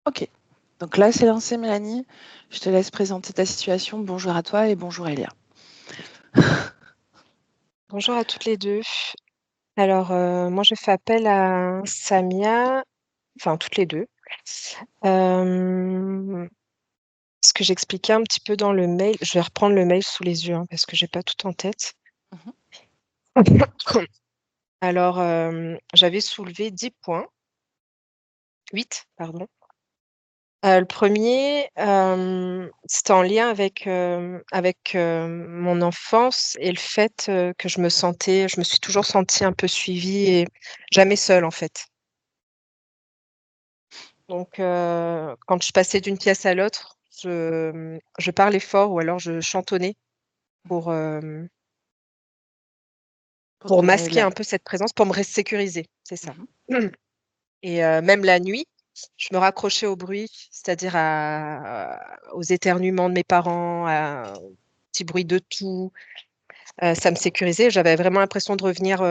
Ok. Donc là, c'est lancé, Mélanie. Je te laisse présenter ta situation. Bonjour à toi et bonjour Elia. Bonjour à toutes les deux. Alors, moi, je fais appel à Samia, enfin toutes les deux. Ce que j'expliquais un petit peu dans le mail, je vais reprendre le mail sous les yeux hein, parce que j'ai pas tout en tête. Mhm. Alors, j'avais soulevé 10 points, 8, pardon. Le premier, c'était en lien avec mon enfance et le fait que je me suis toujours sentie un peu suivie et jamais seule en fait. Donc, quand je passais d'une pièce à l'autre, je parlais fort ou alors je chantonnais pour, Pour pour donner masquer la... un peu cette présence, pour me sécuriser, c'est ça. Mhm. Et même la nuit, je me raccrochais au bruit, c'est-à-dire aux éternuements de mes parents, au petit bruit de tout. Ça me sécurisait. J'avais vraiment l'impression de revenir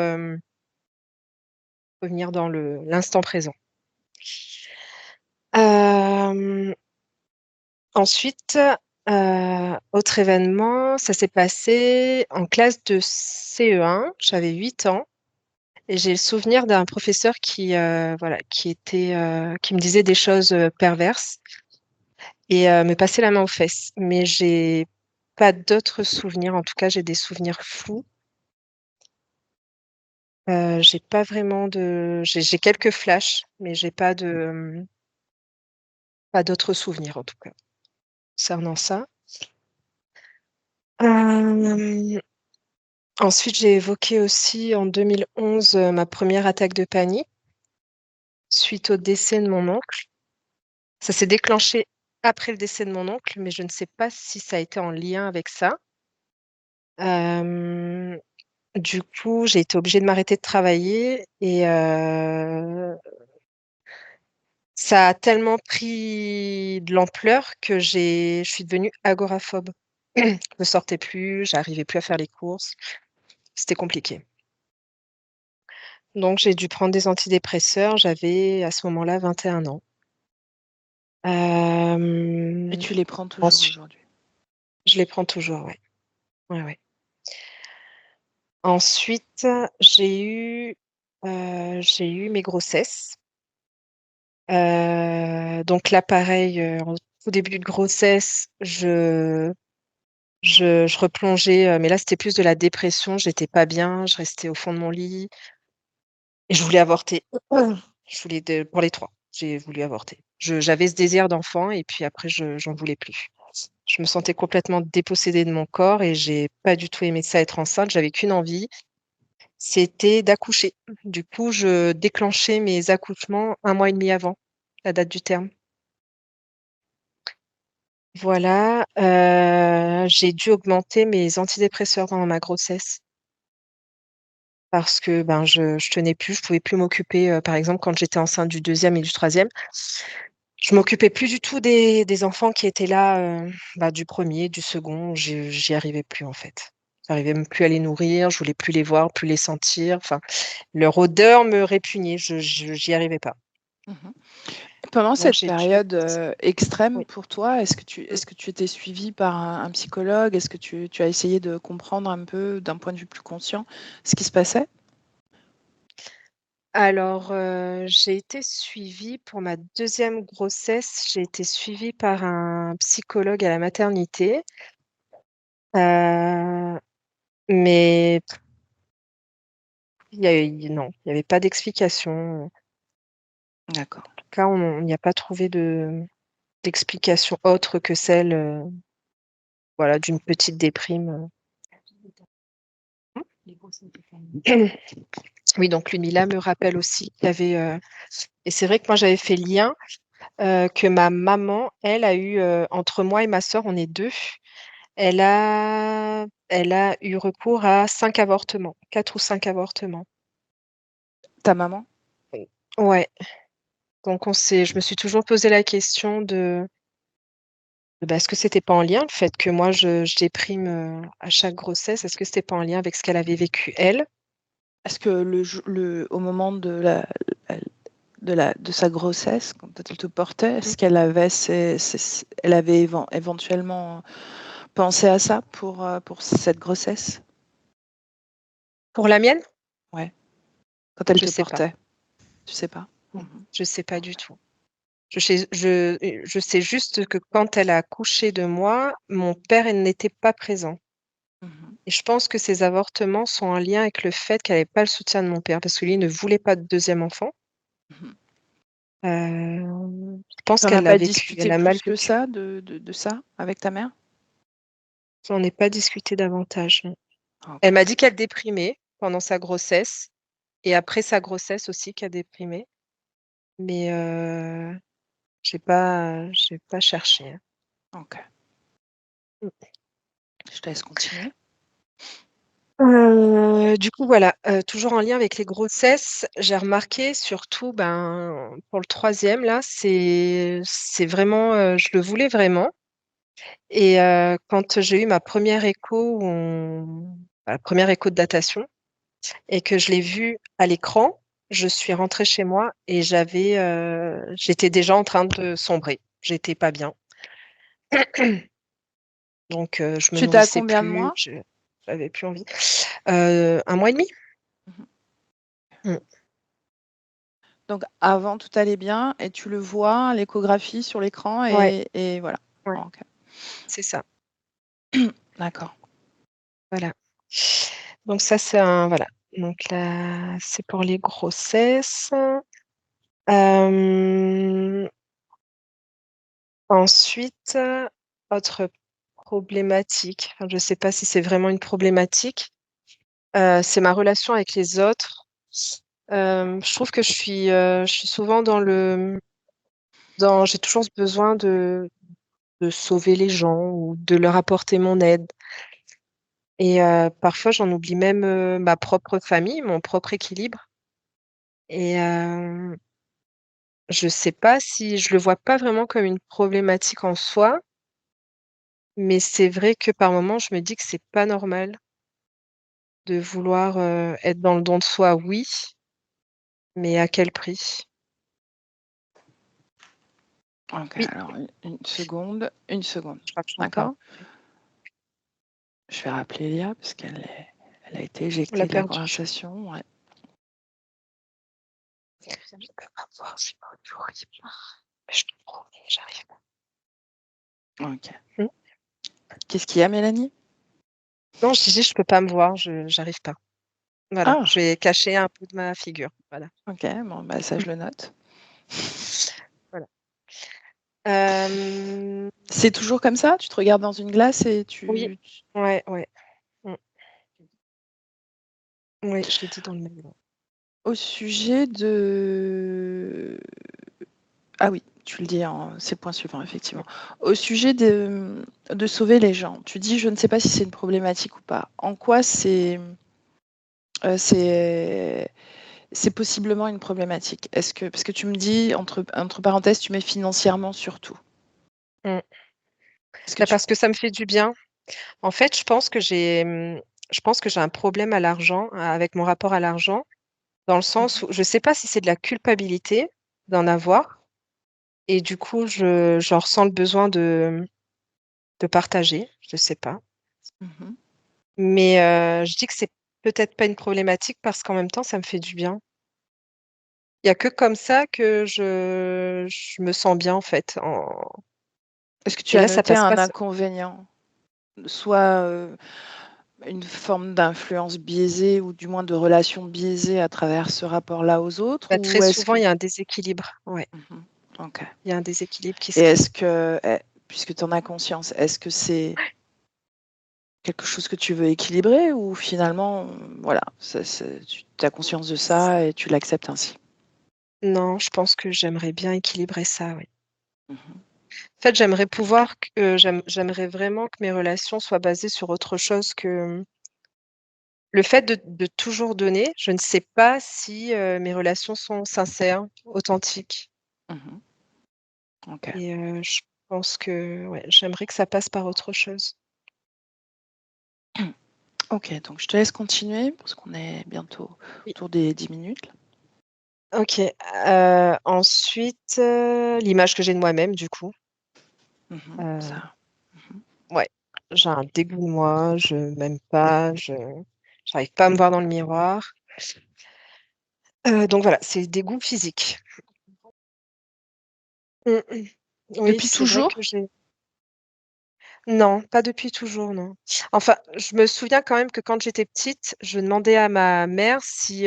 dans l'instant présent. Euh, Ensuite, autre événement, ça s'est passé en classe de CE1. J'avais 8 ans et j'ai le souvenir d'un professeur voilà, qui me disait des choses perverses et me passait la main aux fesses. Mais j'ai pas d'autres souvenirs. En tout cas, j'ai des souvenirs flous. J'ai pas vraiment j'ai quelques flashs, mais j'ai pas d'autres souvenirs en tout cas concernant ça. Euh, Ensuite, j'ai évoqué aussi en 2011 ma première attaque de panique suite au décès de mon oncle. Ça s'est déclenché après le décès de mon oncle, mais je ne sais pas si ça a été en lien avec ça. Euh, du coup, j'ai été obligée de m'arrêter de travailler et ça a tellement pris de l'ampleur que je suis devenue agoraphobe. Je ne sortais plus, j'arrivais plus à faire les courses. C'était compliqué. Donc, j'ai dû prendre des antidépresseurs. J'avais à ce moment-là 21 ans. Et Euh, tu les prends toujours Ensuite, aujourd'hui. je les prends toujours, ouais. Ouais, ouais. Ensuite, j'ai eu mes grossesses. Donc là, pareil, en tout début de grossesse, je replongeais, mais là, c'était plus de la dépression. J'étais pas bien, je restais au fond de mon lit et je voulais avorter. Pour les trois, j'ai voulu avorter. J'avais ce désir d'enfant et puis après, j'en voulais plus. Je me sentais complètement dépossédée de mon corps et j'ai pas du tout aimé ça être enceinte. J'avais qu'une envie, c'était d'accoucher. Du coup, je déclenchais mes accouchements 1 mois et demi avant la date du terme. Voilà, j'ai dû augmenter mes antidépresseurs pendant ma grossesse parce que ben, je tenais plus, je pouvais plus m'occuper, par exemple, quand j'étais enceinte du deuxième et du troisième, je m'occupais plus du tout des enfants qui étaient là, bah, du premier, du second, j'y arrivais plus en fait. J'arrivais même plus à les nourrir, je voulais plus les voir, plus les sentir. Enfin, leur odeur me répugnait, j'y arrivais pas. Mhm. Pendant Donc cette j'ai dû. période extrême Oui. pour toi, Mm. est-ce que tu étais suivie par un psychologue? Est-ce que tu as essayé de comprendre un peu, d'un point de vue plus conscient, ce qui se passait? Alors, j'ai été suivie pour ma deuxième grossesse, j'ai été suivie par un psychologue à la maternité, euh, mais non, il n'y avait pas d'explication. En D'accord. tout cas, on n'y a pas trouvé d'explication autre que celle, voilà, d'une petite déprime. Oui, donc Lumila me rappelle aussi qu'il y avait, et c'est vrai que moi j'avais fait le lien que ma maman, elle a eu, entre moi et ma sœur, on est deux, elle a eu recours à 5 avortements, 4 ou 5 avortements. Ta maman? Ouais, donc je me suis toujours posé la question bah, est-ce que c'était pas en lien, le fait que moi je déprime à chaque grossesse, est-ce que c'était pas en lien avec ce qu'elle avait vécu elle? Est-ce que au moment de de sa grossesse, quand elle te portait, Mmh. est-ce qu'elle avait elle avait éventuellement pensé à ça pour cette grossesse? Pour la mienne? Ouais, quand elle Je te sais pas. portait, tu sais pas? Mmh. Mmh. Je sais pas du tout. Je sais juste que quand elle a accouché de moi, mon père, il n'était pas présent Mmh. et je pense que ces avortements sont en lien avec le fait qu'elle avait pas le soutien de mon père parce que lui ne voulait pas de 2e enfant. Mmh. Je pense Tu en qu'elle as l'a pas vécu, elle discuté a mal plus que vécu. ça de ça avec ta mère? J'en ai pas discuté davantage, non. Elle OK. m'a dit qu'elle déprimait pendant sa grossesse et après sa grossesse aussi qu'elle déprimait, mais j'ai pas cherché, hein. OK. Mmh. Je te laisse continuer. Du coup, voilà, toujours en lien avec les grossesses, j'ai remarqué surtout, ben, pour le 3e là, c'est vraiment, je le voulais vraiment et quand j'ai eu ma première écho la première écho de datation et que je l'ai vu à l'écran, je suis rentrée chez moi et j'étais déjà en train de sombrer. J'étais pas bien. Donc je me Tu étais à nourrissais combien de plus, mois? j'avais plus envie. 1 mois et demi. Mmh. Mmh. Donc avant, tout allait bien et tu le vois, l'échographie sur l'écran Ouais, et voilà. ouais, OK, c'est ça, d'accord. voilà. Donc ça, c'est un voilà, donc là, c'est pour les grossesses. Hem, ensuite, autre problématique, enfin, je ne sais pas si c'est vraiment une problématique, c'est ma relation avec les autres. Je trouve que je suis souvent j'ai toujours ce besoin de sauver les gens ou de leur apporter mon aide et parfois j'en oublie même, ma propre famille, mon propre équilibre et je sais pas si je le vois pas vraiment comme une problématique en soi, mais c'est vrai que par moments je me dis que c'est pas normal de vouloir, être dans le don de soi, oui, mais à quel prix? OK, Oui, alors une seconde, je crois que je t'entends. d'accord? Je vais rappeler Léa parce elle a été On l'a éjectée de la perdu. conversation, ouais. Je peux pas voir, c'est horrible. Mais je te promets, j'arrive pas. OK. Mmh. Qu'est-ce qu'il y a, Mélanie? Non, je disais je peux pas me voir, je j'arrive pas. Voilà, Ah! je vais cacher un peu de ma figure, voilà. OK, bon, bah, ça, Mmh, je le note. voilà. Hem, C'est toujours comme ça? Tu te regardes dans une glace et oui, tu ouais, ouais. Mmh. Oui, je l'ai dit dans le mail, ouais. au sujet de ah oui, tu le dis c'est le point suivant, Mmh. effectivement. Au sujet de sauver les gens, tu dis: «Je ne sais pas si c'est une problématique ou pas». En quoi c'est c'est possiblement une problématique? Est-ce que parce que tu me dis entre parenthèses, tu mets financièrement surtout. Mmh. Est-ce que Bah, tu parce que ça me fait du bien. En fait, je pense que j'ai un problème à l'argent, avec mon rapport à l'argent, dans le sens mmh où je sais pas si c'est de la culpabilité d'en avoir et du coup, j'en ressens le besoin de partager, je sais pas. Mmh. Mais je dis que c'est peut-être pas une problématique parce qu'en même temps, ça me fait du bien. Il y a que comme ça que je me sens bien, en fait, en Est-ce que tu et as là, ça noté passe un pas inconvénient? Soit, une forme d'influence biaisée ou du moins de relation biaisée à travers ce rapport-là aux autres bah, très ou est-ce souvent, que il y a un déséquilibre. Ouais, mmh OK. il y a un déséquilibre qui se Et crée. est-ce que, puisque tu en as conscience, est-ce que c'est quelque chose que tu veux équilibrer ou finalement, voilà, tu as conscience de ça et tu l'acceptes ainsi? Non, je pense que j'aimerais bien équilibrer ça, oui. Mmh. En fait, j'aimerais pouvoir q j'aimerais vraiment que mes relations soient basées sur autre chose que le fait de toujours donner, je ne sais pas si, mes relations sont sincères, authentiques Mmh. OK. et je pense que, ouais, j'aimerais que ça passe par autre chose. OK, donc je te laisse continuer parce qu'on est bientôt Oui. autour des 10 minutes là. Ok. Ensuite, l'image que j'ai de moi-même, du coup. Euh, Ça. ouais, j'ai un dégoût de moi, je m'aime pas, je j'arrive pas à me voir dans le miroir. Donc voilà, c'est des goûts physiques. Mm, mm. Oui, Depuis c'est vrai toujours? que j'ai. Non, pas depuis toujours, non. Enfin, je me souviens quand même que quand j'étais petite, je demandais à ma mère si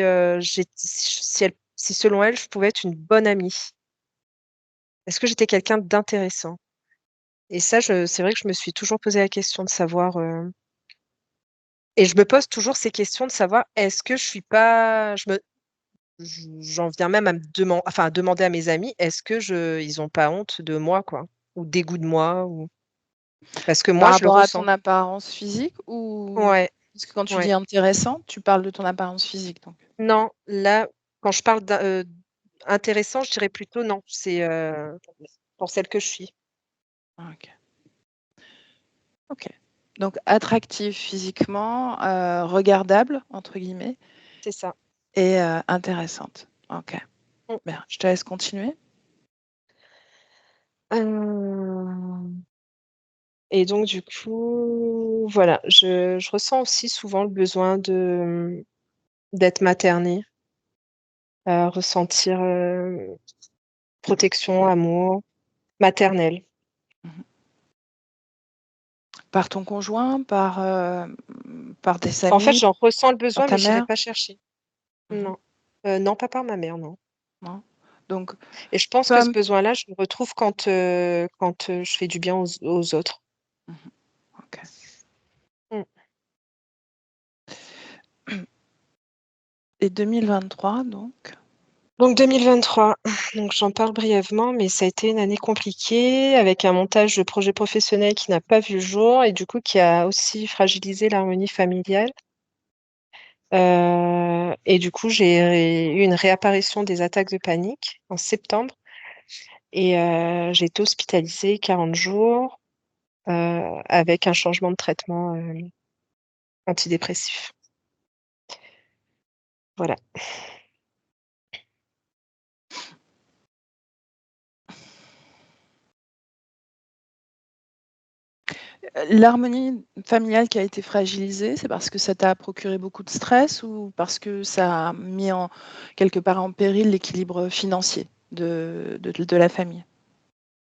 selon elle, je pouvais être une bonne amie. Est-ce que j'étais quelqu'un d'intéressant? Et ça, c'est vrai que je me suis toujours posé la question de savoir. Et je me pose toujours ces questions de savoir est-ce que je suis pas. J'en viens même à à demander à mes amis est-ce que ils ont pas honte de moi, quoi, ou dégoût de moi, ou parce que Par moi, je le rapport à ressens. ton apparence physique ou Ouais, parce que quand tu dis ouais. intéressant, tu parles de ton apparence physique donc? Non, là, quand je parle intéressant, je dirais plutôt non. C'est pour celle que je suis. Ah, OK. OK. Donc attractive physiquement, «regardable» entre guillemets C'est ça. et intéressante. OK. Mm. Bien, je te laisse continuer. Euh, Et donc, du coup, voilà, je ressens aussi souvent le besoin d'être maternée, ressentir protection, amour maternel. Mmh. Par ton conjoint? Par des En fait, amis? j'en ressens le Par besoin, ta mais j'irai mère? pas chercher. Mmh. Non. Non, pas par ma mère, non. Non? Donc Et je pense que ce comme besoin-là, je le retrouve quand je fais du bien aux autres. mmh OK. Mm. Et 2023 donc? Donc 2023, donc j'en parle brièvement, mais ça a été une année compliquée avec un montage de projet professionnel qui n'a pas vu le jour et du coup qui a aussi fragilisé l'harmonie familiale. Et du coup, j'ai eu une réapparition des attaques de panique en septembre et j'ai été hospitalisée 40 jours avec un changement de traitement antidépressif. Voilà. L'harmonie familiale qui a été fragilisée, c'est parce que ça t'a procuré beaucoup de stress ou parce que ça a mis en quelque part en péril l'équilibre financier de la famille?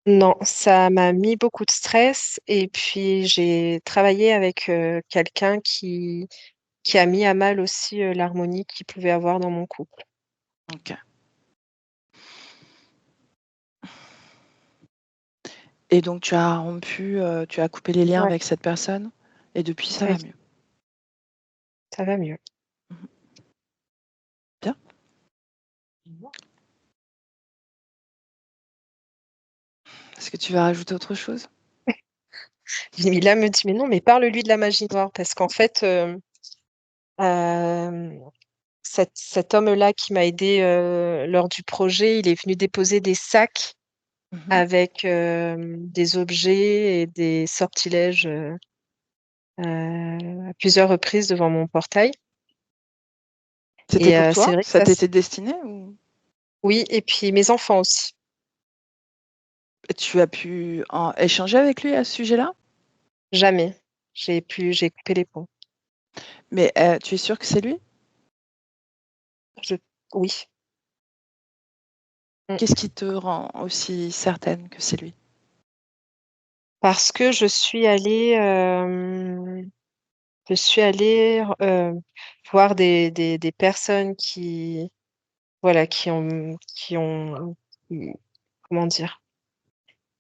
Non, ça m'a mis beaucoup de stress et puis j'ai travaillé avec quelqu'un qui a mis à mal aussi l'harmonie qu'il pouvait avoir dans mon couple. OK. Et donc tu as rompu, tu as coupé les liens Ouais, avec cette personne et depuis ça oui, va mieux? ça va mieux. Mmh. Bien. Est-ce que tu veux rajouter autre chose? Mila me dit, mais non, mais parle-lui de la magie noire parce qu'en fait, euh, cet homme-là qui m'a aidé lors du projet, il est venu déposer des sacs Mmh. avec des objets et des sortilèges à plusieurs reprises devant mon portail. C'était Et pour c'est toi? vrai que Ça t'était destiné ou oui, et puis mes enfants aussi. tu as pu en échanger avec lui à ce sujet-là? Jamais. J'ai coupé les ponts. Mais, tu es sûre que c'est lui? Je, oui. Mm. Qu'est-ce qui te rend aussi certaine que c'est lui? Parce que je suis allée voir des personnes voilà, qui- comment dire,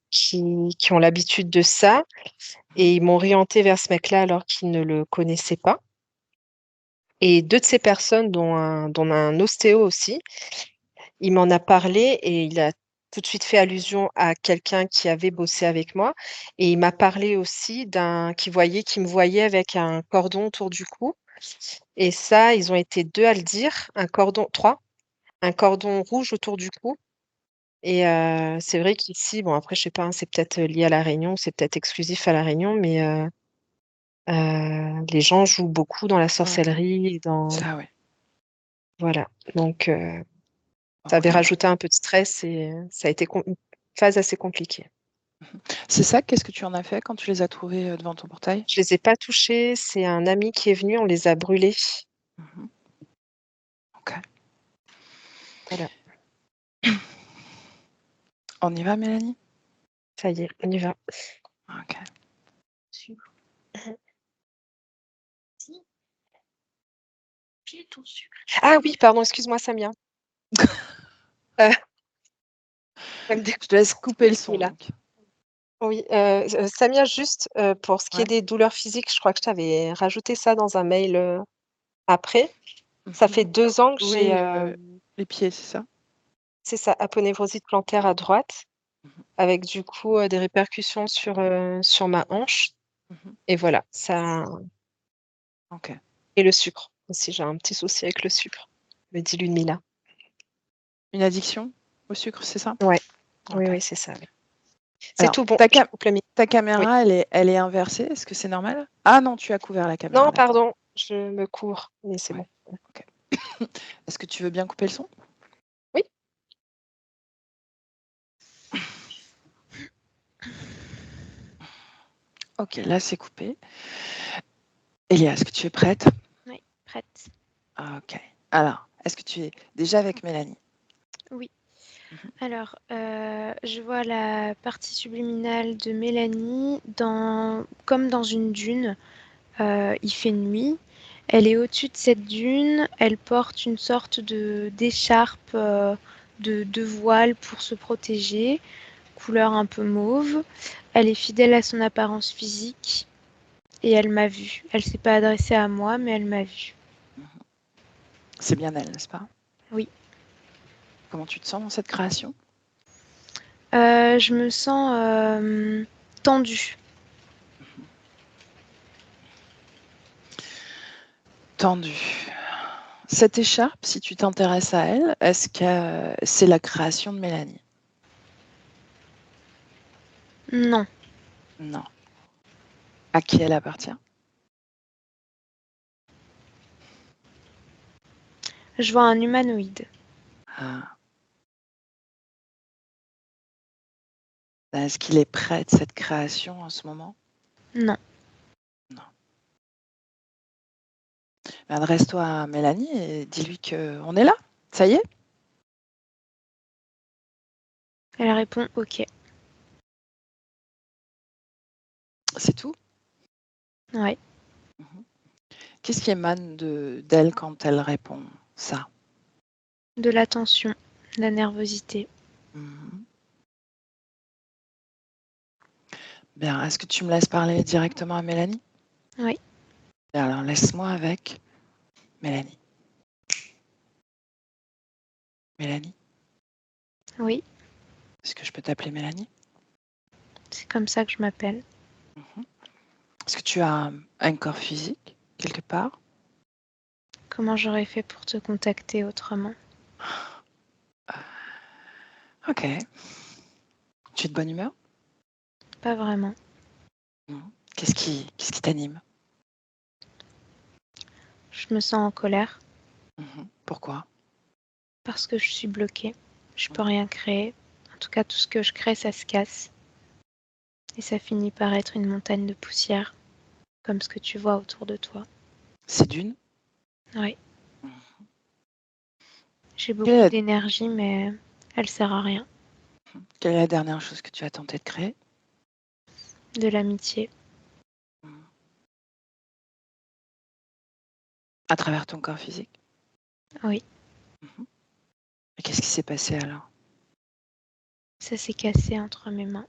qui ont l'habitude de ça. Mmh. Et ils m'ont orientée vers ce mec-là alors qu'ils ne le connaissaient pas. Et deux de ces personnes, dont un ostéo aussi, il m'en a parlé et il a tout de suite fait allusion à quelqu'un qui avait bossé avec moi. Et il m'a parlé aussi qui me voyait avec un cordon autour du cou. Et ça, ils ont été deux à le dire, trois, un cordon rouge autour du cou. Et c'est vrai qu'ici, bon, après, je sais pas, hein, c'est peut-être lié à La Réunion, c'est peut-être exclusif à La Réunion, mais les gens jouent beaucoup dans la Mmh. sorcellerie et dans. Ça, ouais. Voilà. Donc, Ça avait OK. rajouté un peu de stress et ça a été une phase assez compliquée. C'est ça, qu'est-ce que tu en as fait quand tu les as trouvés, devant ton portail? Je les ai pas touchés, c'est un ami qui est venu, on les a brûlés. Mmh. OK. Voilà, On y va, Mélanie? ça y est, on y va. OK. Sucre. Si, j'ai ton sucre. Ah oui, pardon, excuse-moi Samia. Heu, ça me Je te laisse couper le déconcentre son là. donc. Oui, Samia, juste, pour ce qui est Ouais. des douleurs physiques, je crois que je t'avais rajouté ça dans un mail, après. Ça Mmh. fait 2 ans que j'ai, Oui, les pieds, c'est ça? c'est ça, aponévrosite plantaire à droite, Mmh. avec du coup, des répercussions sur ma hanche Mmh. et voilà, ça OK. et le sucre aussi, j'ai un petit souci avec le sucre, le dilumila. Une addiction au sucre, c'est ça? Ouais, oui, OK. oui, c'est ça, oui. C'est Alors tout bon, ta je cam coupe le micro. ta Oui. caméra, elle est inversée, est-ce que c'est normal? Ah non, tu as couvert la caméra, Non, d'accord. pardon, je me couvre, mais c'est Ouais, bon. OK. Est-ce que tu veux bien couper le son? Oui, OK, là, c'est coupé. Elia, est-ce que tu es prête? Oui, prête. OK. Alors, est-ce que tu es déjà avec Mélanie? Oui. Mmh. Alors, je vois la partie subliminale de Mélanie comme dans une dune. Il fait nuit. Elle est au-dessus de cette dune. Elle porte une sorte d'écharpe, de voile pour se protéger, couleur un peu mauve. Elle est fidèle à son apparence physique et elle m'a vue. Elle s'est pas adressée à moi, mais elle m'a vue. Mmh. C'est bien elle, n'est-ce pas? Oui. Comment tu te sens dans cette création? Je me sens tendue. Mmh. Tendue. Cette écharpe, si tu t'intéresses à elle, est-ce que c'est la création de Mélanie? Non. Non. À qui elle appartient? Je vois un humanoïde. Ah. Est-ce qu'il est près de cette création en ce moment? Non. Non. Ben, adresse-toi à Mélanie et dis-lui qu'on est là. Ça y est? Elle répond OK. C'est tout? Ouais. Mmh. Qu'est-ce qui émane d'elle quand elle répond ça? De la tension, de la nervosité. Mmh. Bien, est-ce que tu me laisses parler directement à Mélanie? Oui. Bien, alors laisse-moi avec Mélanie. Mélanie? Oui. Est-ce que je peux t'appeler Mélanie? C'est comme ça que je m'appelle. Mmh. Est-ce que tu as un corps physique quelque part? Comment j'aurais fait pour te contacter autrement? OK. Tu es de bonne humeur? Pas vraiment. Mmh. Qu'est-ce qui t'anime? Je me sens en colère Mmh. Pourquoi? parce que je suis bloquée. Je peux Mmh. rien créer. En tout cas, tout ce que je crée, ça se casse. Et ça finit par être une montagne de poussière, comme ce que tu vois autour de toi. C'est d'une? Oui. Mmh. J'ai Quelle beaucoup est d'énergie, mais elle sert à rien. quelle est la dernière chose que tu as tenté de créer? De l'amitié. Mmh. À travers ton corps physique? Oui. Mmh. Et qu'est-ce qui s'est passé alors? Ça s'est cassé entre mes mains.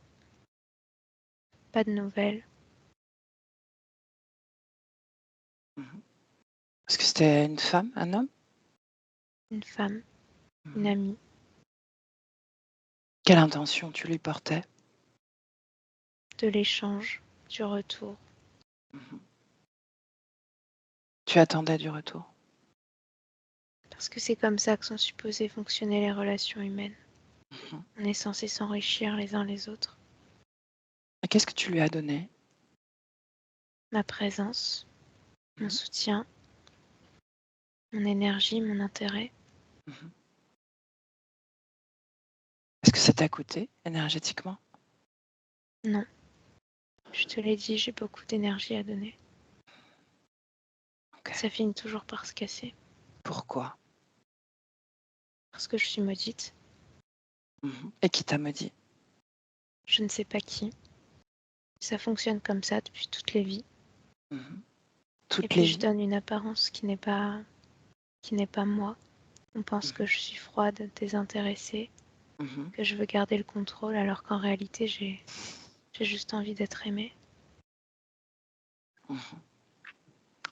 Pas de nouvelles. Mmh. Est-ce que c'était une femme, un homme? Une femme, une Mmh. amie. Quelle intention tu lui portais? De l'échange, du retour. Mmh. Tu attendais du retour? Parce que c'est comme ça que sont supposées fonctionner les relations humaines. Mmh. On est censé s'enrichir les uns les autres. Et qu'est-ce que tu lui as donné? Ma présence, mon Mmh. soutien, mon énergie, mon intérêt. Mmh. ça t'a coûté énergétiquement? Non, je te l'ai dit, j'ai beaucoup d'énergie à donner. Ok. Ça finit toujours par se casser, Pourquoi? parce que je suis maudite. Et qui t'a maudit? Je ne sais pas qui. Ça fonctionne comme ça depuis toutes les vies. Mhm. Et Toutes puis les je vies? donne une apparence qui n'est pas moi. On pense que Mhm. je suis froide, désintéressée, Mhm. que je veux garder le contrôle, alors qu'en réalité j'ai juste envie d'être aimée. Mhm.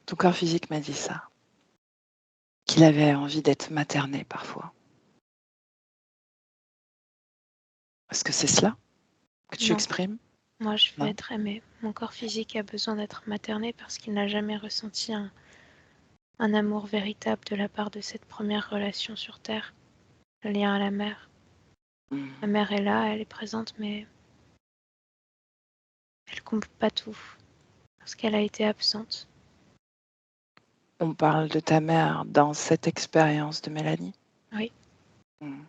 Ton corps physique m'a dit ça, qu'il avait envie d'être materné parfois. Est-ce que c'est cela que tu Non, exprimes? moi je veux Non? être aimée. Mon corps physique a besoin d'être materné parce qu'il n'a jamais ressenti un amour véritable de la part de cette première relation sur Terre, le lien à la mère. La Mhm. mère est là, elle est présente, mais elle comble pas tout, parce qu'elle a été absente. On parle de ta mère dans cette expérience de Mélanie. Oui, Mhm.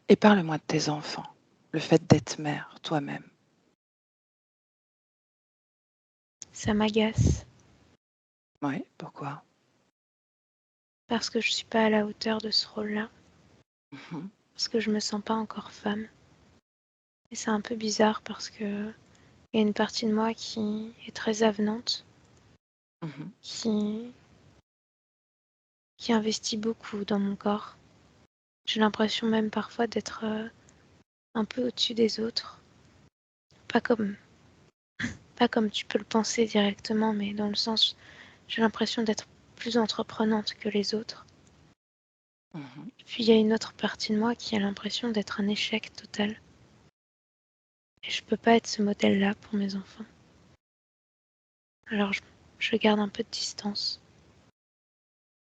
Et parle-moi de tes enfants, le fait d'être mère toi-même. ça m'agace, Oui, pourquoi? parce que je suis pas à la hauteur de ce rôle-là, Mhm. parce que je me sens pas encore femme. Et c'est un peu bizarre parce que il y a une partie de moi qui est très avenante, Mhm. qui, qui investit beaucoup dans mon corps. J'ai l'impression même parfois d'être un peu au-dessus des autres. Pas comme, pas comme tu peux le penser directement, mais dans le sens, j'ai l'impression d'être plus entreprenante que les autres. Mhm. Puis il y a une autre partie de moi qui a l'impression d'être un échec total. Et je peux pas être ce modèle-là pour mes enfants. Alors je garde un peu de distance.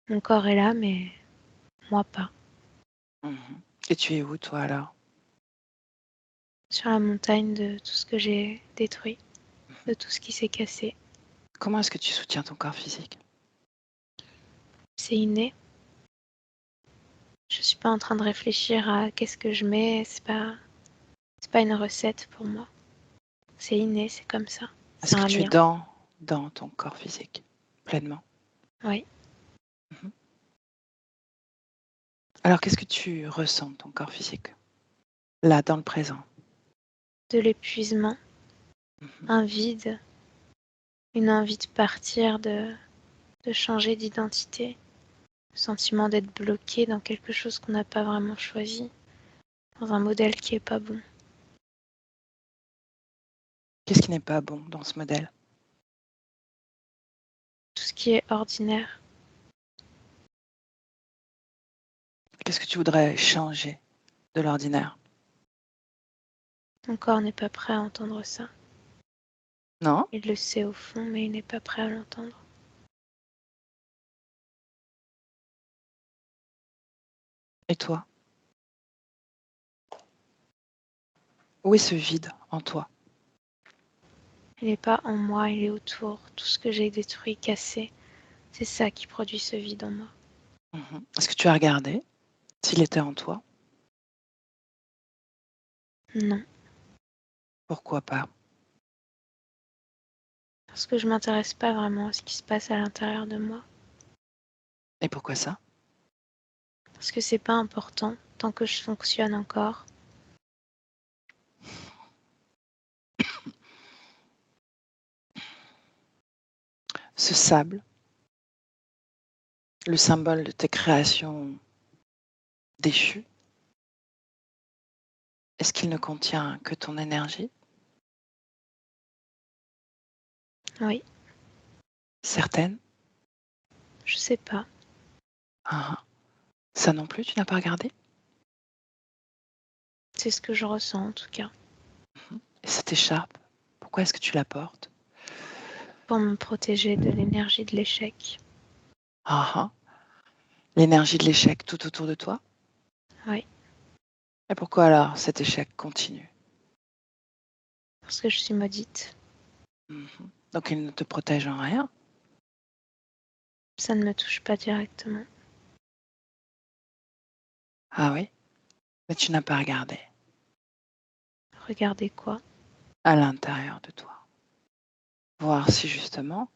Mon corps est là, mais moi pas. Mhm. Et tu es où toi alors? Sur la montagne de tout ce que j'ai détruit, de tout ce qui s'est cassé. Comment est-ce que tu soutiens ton corps physique? C'est inné. Je suis pas en train de réfléchir à qu'est-ce que je mets. C'est pas une recette pour moi. C'est inné, c'est comme ça. Est-ce C'est que un tu es lien. dans ton corps physique pleinement? Oui. Mhm. Alors qu'est-ce que tu ressens de ton corps physique là dans le présent? De l'épuisement, Mhm. un vide, une envie de partir, de changer d'identité. Le sentiment d'être bloqué dans quelque chose qu'on n'a pas vraiment choisi, dans un modèle qui est pas bon. Qu'est-ce qui n'est pas bon dans ce modèle? Tout ce qui est ordinaire. Qu'est-ce que tu voudrais changer de l'ordinaire? Mon corps n'est pas prêt à entendre ça. Non? Il le sait au fond, mais il n'est pas prêt à l'entendre. Et toi? Où est ce vide en toi? Il n'est pas en moi, il est autour. Tout ce que j'ai détruit, cassé, c'est ça qui produit ce vide en moi. Mhm. Est-ce que tu as regardé s'il était en toi? Non, Pourquoi pas? parce que je m'intéresse pas vraiment à ce qui se passe à l'intérieur de moi. Et pourquoi ça? Parce que c'est pas important tant que je fonctionne encore. Ce sable, le symbole de tes créations déchues, est-ce qu'il ne contient que ton énergie? Oui, Certaine? je sais pas. Ah, ah. Ça non plus, tu n'as pas regardé? C'est ce que je ressens en tout cas. Et cette écharpe, pourquoi est-ce que tu la portes? Pour me protéger de l'énergie de l'échec. Ah, ah. L'énergie de l'échec tout autour de toi? Oui, Et pourquoi alors cet échec continue? parce que je suis maudite. Mhm. Donc il ne te protège en rien? Ça ne me touche pas directement. Ah oui? Mais tu n'as pas regardé Regardez quoi? à l'intérieur de toi. Voir si justement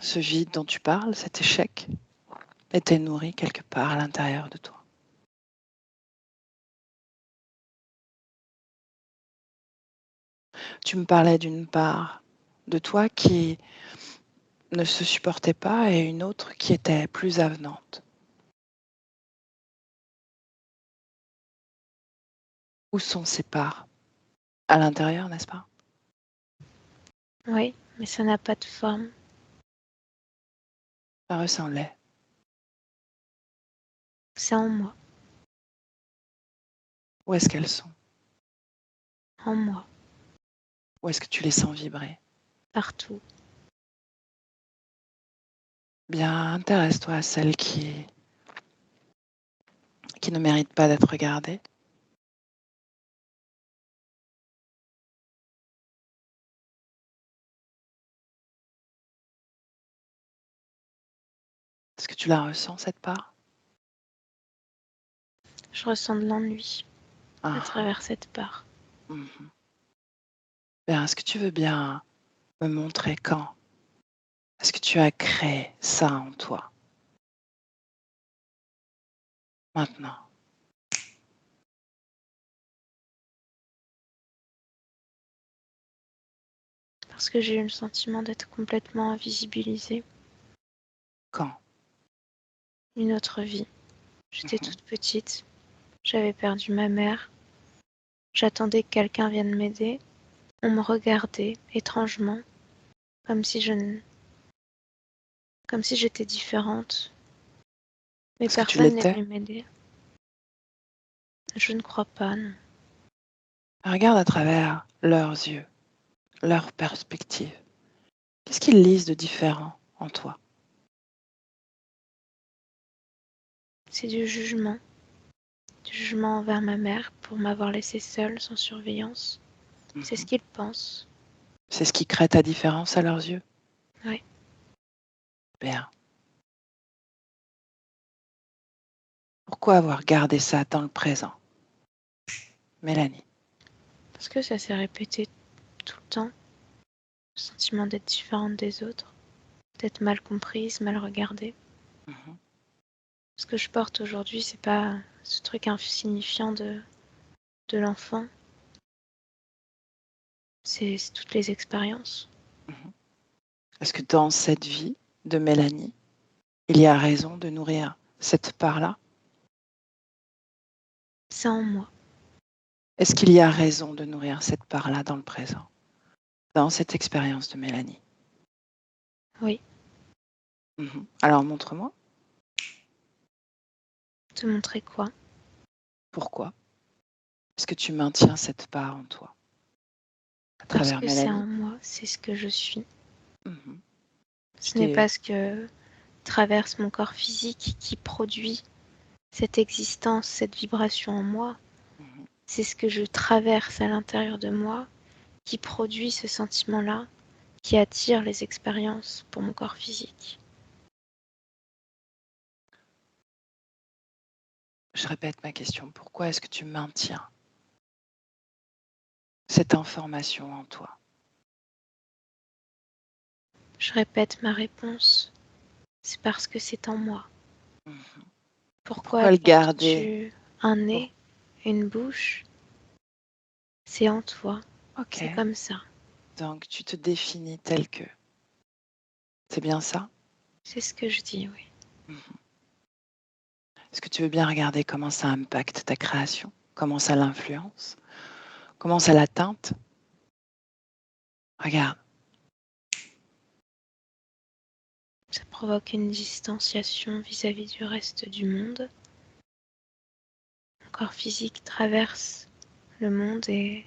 ce vide dont tu parles, cet échec, était nourri quelque part à l'intérieur de toi. Tu me parlais d'une part de toi qui ne se supportait pas et une autre qui était plus avenante. Où sont ces parts? À l'intérieur, n'est-ce pas? Oui, mais ça n'a pas de forme. Ça ressemblait. C'est en moi, Où est-ce qu'elles sont? en moi, Où est-ce que tu les sens vibrer? partout. Bien, intéresse-toi à celles qui ne méritent pas d'être regardées. Est-ce que tu la ressens, cette part? Je ressens de l'ennui à Ah, travers cette part. mhm. Bien, est-ce que tu veux bien me montrer quand est-ce que tu as créé ça en toi? Maintenant. Parce que j'ai eu le sentiment d'être complètement invisibilisée. Quand? Une autre vie. J'étais Mhm. toute petite. J'avais perdu ma mère. J'attendais que quelqu'un vienne m'aider. On me regardait étrangement, comme si comme si j'étais différente. Mais Est-ce que tu personne n'est l'étais? venu m'aider. Je ne crois pas, non. Regarde à travers leurs yeux, leur perspective. Qu'est-ce qu'ils lisent de différent en toi? C'est du jugement. Du jugement envers ma mère pour m'avoir laissée seule, sans surveillance. C'est ce Mhm. qu'ils pensent. C'est ce qui crée ta différence à leurs yeux? Oui. Bien. Pourquoi avoir gardé ça dans le présent? Mélanie. Parce que ça s'est répété tout le temps. Le sentiment d'être différente des autres. D'être mal comprise, mal regardée. Mhm. Ce que je porte aujourd'hui, c'est pas ce truc insignifiant de l'enfant. C'est toutes les expériences. Mhm. Est-ce que dans cette vie de Mélanie, il y a raison de nourrir cette part-là? C'est en moi. Est-ce qu'il y a raison de nourrir cette part-là dans le présent, dans cette expérience de Mélanie? Oui. Mhm. Alors montre-moi, Te montrer quoi? pourquoi est-ce que tu maintiens cette part en toi à Parce travers que c'est en Mélanie? moi. C'est ce que je suis. Mhm. Tu Ce n'est t'es... pas ce que traverse mon corps physique qui produit cette existence, cette vibration en moi. Mhm. C'est ce que je traverse à l'intérieur de moi qui produit ce sentiment-là, qui attire les expériences pour mon corps physique. Je répète ma question, pourquoi est-ce que tu maintiens cette information en toi? Je répète ma réponse. C'est parce que c'est en moi. Mhm. Pourquoi Pourquoi le garder? portes-tu un Pour... nez, une bouche? C'est en toi. Ok, C'est comme ça. donc tu te définis tel que. C'est bien ça? C'est ce que je dis, oui. Mhm. Est-ce que tu veux bien regarder comment ça impacte ta création? Comment ça l'influence? Comment ça la teinte? Regarde. Ça provoque une distanciation vis-à-vis du reste du monde. Mon corps physique traverse le monde et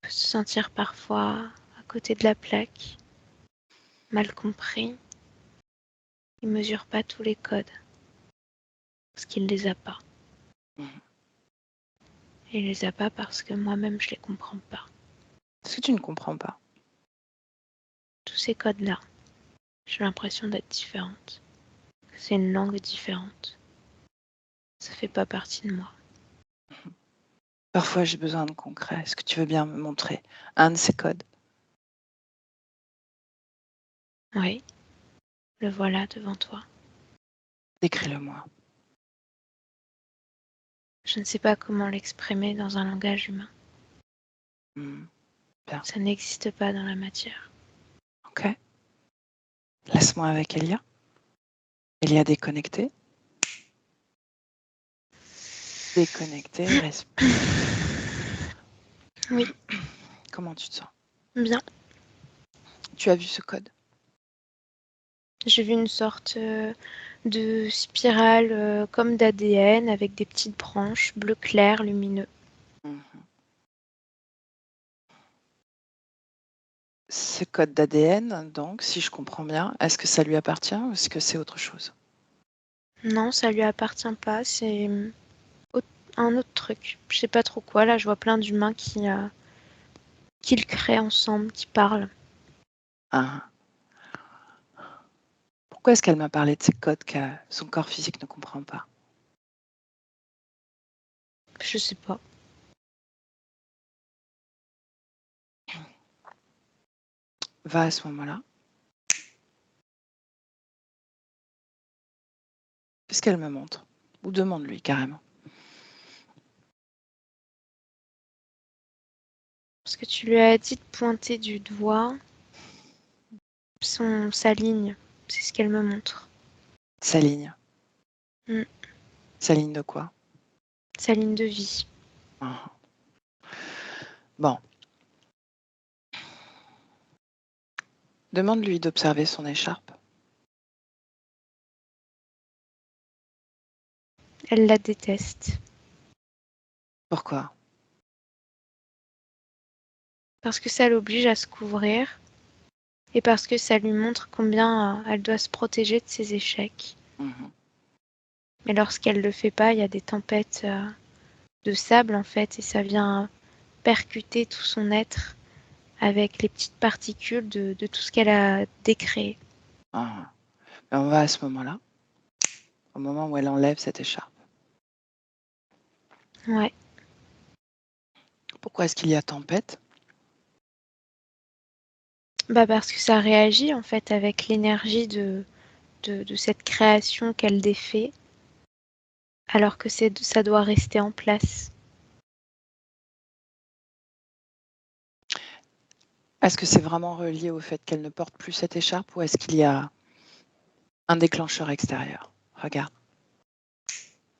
peut se sentir parfois à côté de la plaque, mal compris. Il ne mesure pas tous les codes parce qu'il ne les a pas. Mhm. Et il les a pas parce que moi-même je les comprends pas. Est-ce que tu ne comprends pas? Tous ces codes-là, j'ai l'impression d'être différente. C'est une langue différente. Ça fait pas partie de moi. Parfois, j'ai besoin de concret. Est-ce que tu veux bien me montrer un de ces codes? Oui, le voilà devant toi. Décris-le-moi. Je ne sais pas comment l'exprimer dans un langage humain. Hmm, Bien, Ça n'existe pas dans la matière. ok. Laisse-moi avec Elia. Elia déconnectée. Déconnectée, respire. Oui, Comment tu te sens? bien. Tu as vu ce code? J'ai vu une sorte de spirale comme d'ADN avec des petites branches bleu clair, lumineux. Mhm. Ce code d'ADN, donc, si je comprends bien, est-ce que ça lui appartient ou est-ce que c'est autre chose? Non, ça lui appartient pas, c'est un autre truc. Je sais pas trop quoi, là je vois plein d'humains qui le créent ensemble, qui parlent. Ah. Pourquoi est-ce qu'elle m'a parlé de ces codes que son corps physique ne comprend pas? Je sais pas. Va à ce moment-là. Qu'est-ce qu'elle me montre? Ou demande-lui carrément. Parce que tu lui as dit de pointer du doigt sa ligne. C'est ce qu'elle me montre. Sa ligne. Mm. Sa ligne de quoi? Sa ligne de vie. Ah. Bon. Demande-lui d'observer son écharpe. Elle la déteste. Pourquoi? Parce que ça l'oblige à se couvrir et parce que ça lui montre combien elle doit se protéger de ses échecs. Mhm. Mais lorsqu'elle le fait pas, il y a des tempêtes de sable en fait et ça vient percuter tout son être avec les petites particules de tout ce qu'elle a décréé. Ah. Et on va à ce moment-là, au moment où elle enlève cette écharpe. Ouais. Pourquoi est-ce qu'il y a tempête? Bah parce que ça réagit en fait avec l'énergie de cette création qu'elle défait, alors que ça doit rester en place. Est-ce que c'est vraiment relié au fait qu'elle ne porte plus cette écharpe ou est-ce qu'il y a un déclencheur extérieur? Regarde.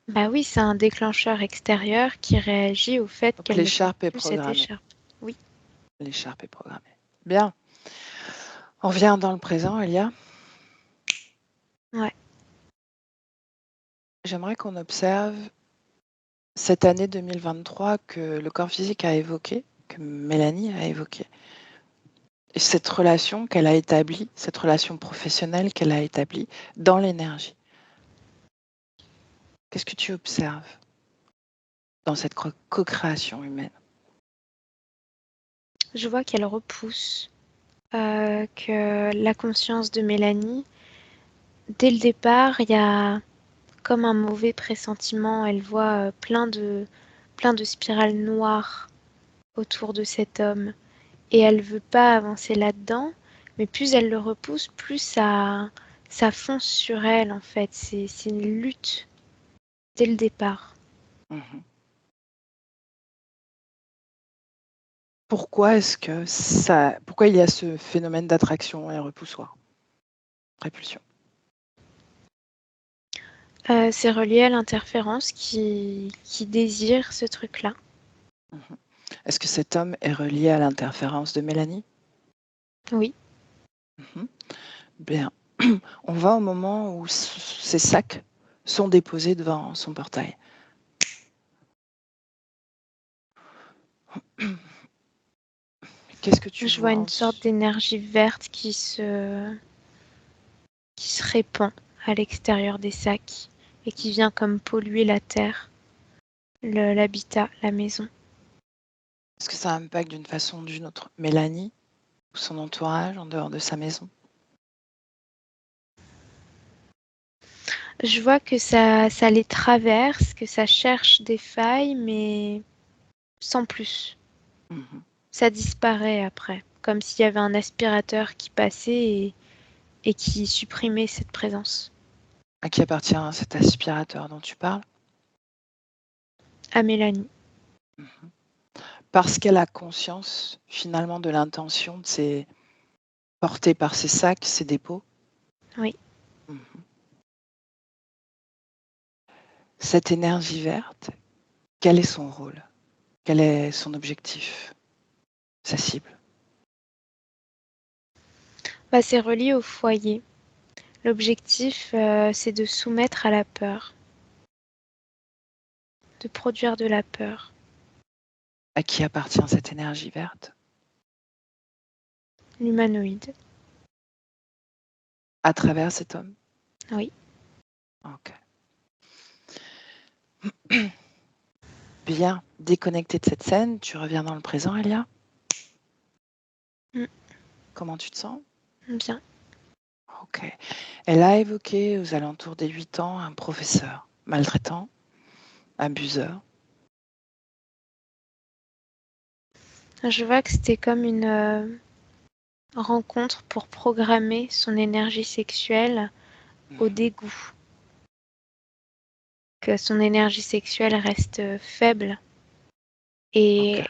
Bah oui, c'est un déclencheur extérieur qui réagit au fait Donc qu'elle ne porte l'écharpe est plus cette programmée. écharpe. Oui. L'écharpe est programmée. Bien. On revient dans le présent, Elia. Ouais. J'aimerais qu'on observe cette année 2023 que le corps physique a évoquée, que Mélanie a évoquée. Et cette relation qu'elle a établie, cette relation professionnelle qu'elle a établie dans l'énergie. Qu'est-ce que tu observes dans cette co-création humaine? Je vois qu'elle repousse, que la conscience de Mélanie, dès le départ, il y a comme un mauvais pressentiment. Elle voit plein de spirales noires autour de cet homme. Et elle veut pas avancer là-dedans, mais plus elle le repousse, plus ça fonce sur elle en fait. C'est une lutte dès le départ. Mhm. Pourquoi il y a ce phénomène d'attraction et repoussoir, répulsion? C'est relié à l'interférence qui désire ce truc-là. Mhm. Est-ce que cet homme est relié à l'interférence de Mélanie? Oui, Mhm. Bien. On va au moment où ces sacs sont déposés devant son portail. Qu'est-ce que tu je vois vois une sorte d'énergie verte qui se répand à l'extérieur des sacs et qui vient comme polluer la terre, l'habitat, la maison. Est-ce que ça impacte d'une façon ou d'une autre Mélanie ou son entourage en dehors de sa maison? Je vois que ça les traverse, que ça cherche des failles, mais sans plus. Mhm. Ça disparaît après, comme s'il y avait un aspirateur qui passait et qui supprimait cette présence. À qui appartient cet aspirateur dont tu parles? À Mélanie. Mhm. Parce qu'elle a conscience finalement de l'intention de ces portée par ces sacs, ces dépôts. Oui. Mhm. Cette énergie verte, quel est son rôle? Quel est son objectif? Sa cible? Bah, c'est relié au foyer. L'objectif, c'est de soumettre à la peur, de produire de la peur. À qui appartient cette énergie verte? L'humanoïde. À travers cet homme? Oui. Ok. Bien, déconnecté de cette scène, tu reviens dans le présent, Elia? Mm. Comment tu te sens? Bien. Ok. Elle a évoqué aux alentours des 8 ans un professeur maltraitant, abuseur. Je vois que c'était comme une rencontre pour programmer son énergie sexuelle au Mhm. dégoût. Que son énergie sexuelle reste faible Ok. et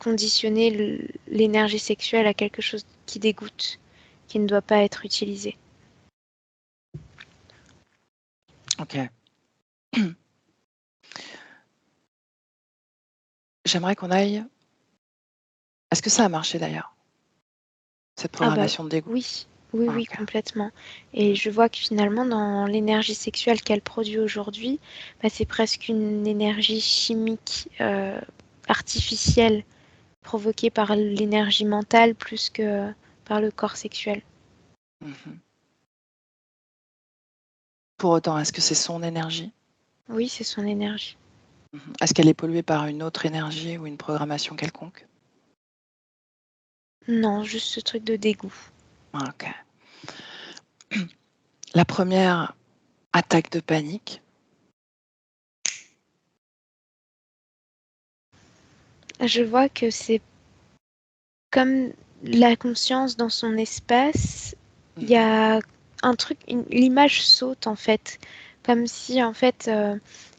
conditionner l'énergie sexuelle à quelque chose qui dégoûte, qui ne doit pas être utilisé. Ok. J'aimerais qu'on aille. Est-ce que ça a marché d'ailleurs, cette Ah bah programmation de dégoût? oui, oui, oui, Ok. complètement. Et je vois que finalement, dans l'énergie sexuelle qu'elle produit aujourd'hui, bah, c'est presque une énergie chimique artificielle provoquée par l'énergie mentale plus que par le corps sexuel. Mhm. Pour autant, est-ce que c'est son énergie? Oui, c'est son énergie. Mhm. Est-ce qu'elle est polluée par une autre énergie ou une programmation quelconque? Non, juste ce truc de dégoût. Ok. La première attaque de panique. Je vois que c'est comme la conscience dans son espace, il y Mhm. a un truc, l'image saute en fait, comme si en fait